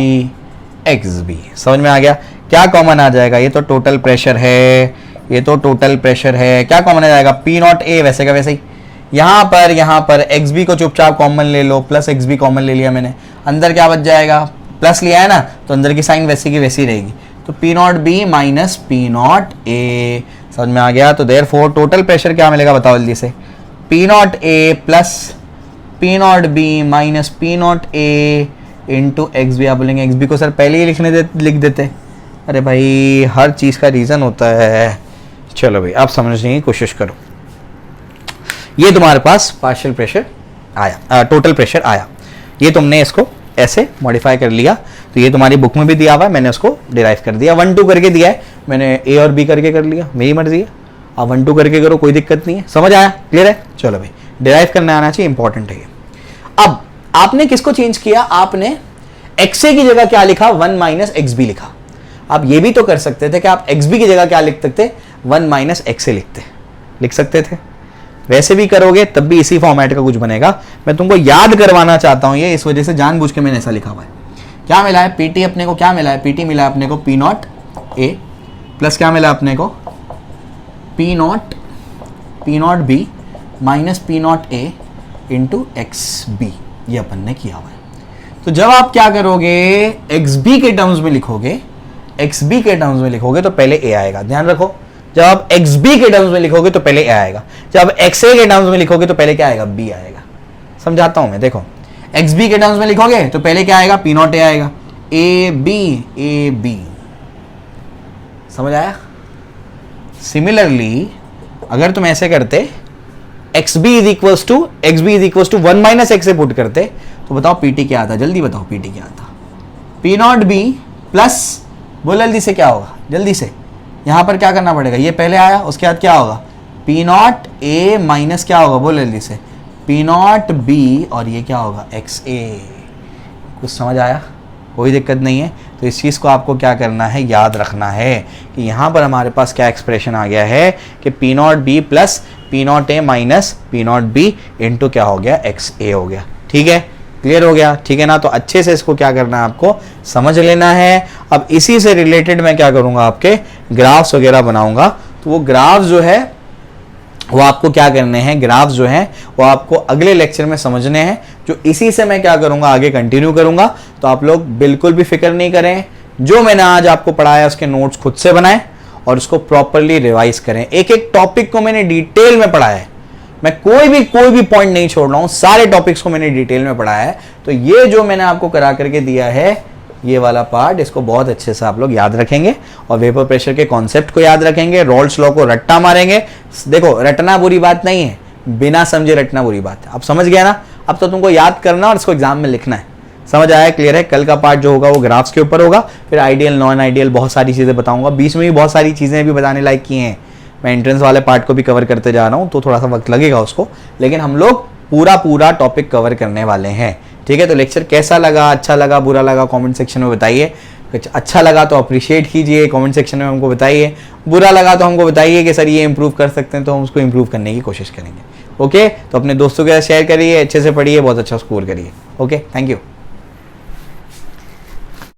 XB। समझ में आ गया। क्या कॉमन आ जाएगा, ये तो टोटल प्रेशर है, ये तो टोटल प्रेशर है, क्या कॉमन आ जाएगा, P नॉट A वैसे का वैसे ही। यहाँ पर XB को चुपचाप कॉमन ले लो, प्लस XB कॉमन ले लिया मैंने, अंदर क्या बच जाएगा, प्लस लिया है ना, तो अंदर की साइन वैसी की वैसी रहेगी। तो P not B minus P not A। समझ में आ गया। तो देयरफॉर टोटल प्रेशर क्या मिलेगा बताओ जल्दी से, P not A plus P not B minus P not A into XB। आप बोलेंगे XB को सर पहले ही लिख देते। अरे भाई हर चीज़ का रीज़न होता है। चलो भाई आप समझने की कोशिश करो। ये तुम्हारे पास पार्शियल प्रेशर आया, टोटल प्रेशर आया, ये तुमने इसको ऐसे मॉडिफाई कर लिया। तो ये तुम्हारी बुक में भी दिया हुआ है, मैंने उसको डिराइव कर दिया, 1 2 करके दिया है मैंने, A और B करके कर लिया, मेरी मर्जी है। आप 1 2 करके करो, कोई दिक्कत नहीं है। समझ आया, क्लियर है। चलो भाई डिराइव करने आना चाहिए, इंपॉर्टेंट है ये। अब आपने किसको चेंज किया, आपने XA की जगह क्या लिखा, 1 माइनस XB लिखा। आप ये भी तो कर सकते थे कि आप XB की जगह क्या लिख सकते, 1 माइनस XA लिख सकते थे। वैसे भी करोगे तब भी इसी फॉर्मेट का कुछ बनेगा। मैं तुमको याद करवाना चाहता हूं ये, इस वजह से जानबूझ के मैंने ऐसा लिखा हुआ है। क्या मिला है, पीटी अपने को क्या मिला है, पीटी मिला है अपने को P नॉट A प्लस क्या मिला अपने को, P not B minus P not A into XB, ये अपन ने किया हुआ है। तो जब आप क्या करोगे, XB के टर्म्स में लिखोगे, XB के टर्म्स में लिखोगे तो पहले A आएगा, ध्यान रखो। जब आप XB के टर्म्स में लिखोगे तो पहले A आएगा, जब आप XA के टर्म्स में लिखोगे तो पहले क्या आएगा, B आएगा। समझाता हूं मैं, देखो XB के टर्म्स में लिखोगे तो पहले क्या आएगा, P नॉट A आएगा, A B, समझ आया। सिमिलरली अगर तुम ऐसे करते, XB is equals to 1 minus XA put करते, तो बताओ PT क्या आता, जल्दी बताओ PT क्या आता, P नॉट B प्लस, बोल जल्दी से क्या होगा, जल्दी से यहां पर क्या करना पड़ेगा, ये पहले आया, उसके बाद क्या होगा, P नॉट A माइनस क्या होगा, बोल जल्दी से P नॉट B, और ये क्या होगा, XA। कुछ समझ आया, कोई दिक्कत नहीं है। तो इस चीज़ को आपको क्या करना है, याद रखना है कि यहाँ पर हमारे पास क्या एक्सप्रेशन आ गया है कि P not B plus P not A minus P not B into क्या हो गया, XA हो गया। ठीक है, क्लियर हो गया, ठीक है ना। तो अच्छे से इसको क्या करना है, आपको समझ लेना है। अब इसी से रिलेटेड मैं क्या करूँगा, आपके ग्राफ्स वगैरह बनाऊंगा। तो वो ग्राफ्स जो है वो आपको क्या करने हैं, ग्राफ्स जो हैं वो आपको अगले लेक्चर में समझने हैं, जो इसी से मैं क्या करूंगा, आगे कंटिन्यू करूंगा। तो आप लोग बिल्कुल भी फिक्र नहीं करें, जो मैंने आज आपको पढ़ाया उसके नोट्स खुद से बनाएं और उसको प्रॉपरली रिवाइज करें। एक एक टॉपिक को मैंने डिटेल में पढ़ाया है, मैं कोई भी पॉइंट नहीं छोड़ रहा हूं, सारे टॉपिक्स को मैंने डिटेल में पढ़ाया है। तो ये जो मैंने आपको करा करके दिया है, ये वाला पार्ट, इसको बहुत अच्छे से आप लोग याद रखेंगे और वेपर प्रेशर के कॉन्सेप्ट को याद रखेंगे, रॉल्स लॉ को रट्टा मारेंगे। देखो रटना बुरी बात नहीं है, बिना समझे रटना बुरी बात है। अब समझ गया ना, अब तो तुमको याद करना और इसको एग्जाम में लिखना है। समझ आया, क्लियर है। कल का पार्ट जो होगा वो ग्राफ्स के ऊपर होगा, फिर आइडियल नॉन आइडियल बहुत सारी चीजें बताऊंगा। बीच में भी बहुत सारी चीजें भी बताने लायक की हैं, मैं एंट्रेंस वाले पार्ट को भी कवर करते जा रहा हूँ, तो थोड़ा सा वक्त लगेगा उसको, लेकिन हम लोग पूरा टॉपिक कवर करने वाले हैं। ठीक है, तो लेक्चर कैसा लगा, अच्छा लगा, बुरा लगा, कमेंट सेक्शन में बताइए। कुछ अच्छा लगा तो अप्रिशिएट कीजिए, कमेंट सेक्शन में हमको बताइए। बुरा लगा तो हमको बताइए कि सर ये इंप्रूव कर सकते हैं, तो हम उसको इंप्रूव करने की कोशिश करेंगे। ओके, तो अपने दोस्तों के साथ शेयर करिए, अच्छे से पढ़िए, बहुत अच्छा स्कोर करिए। Okay, thank you.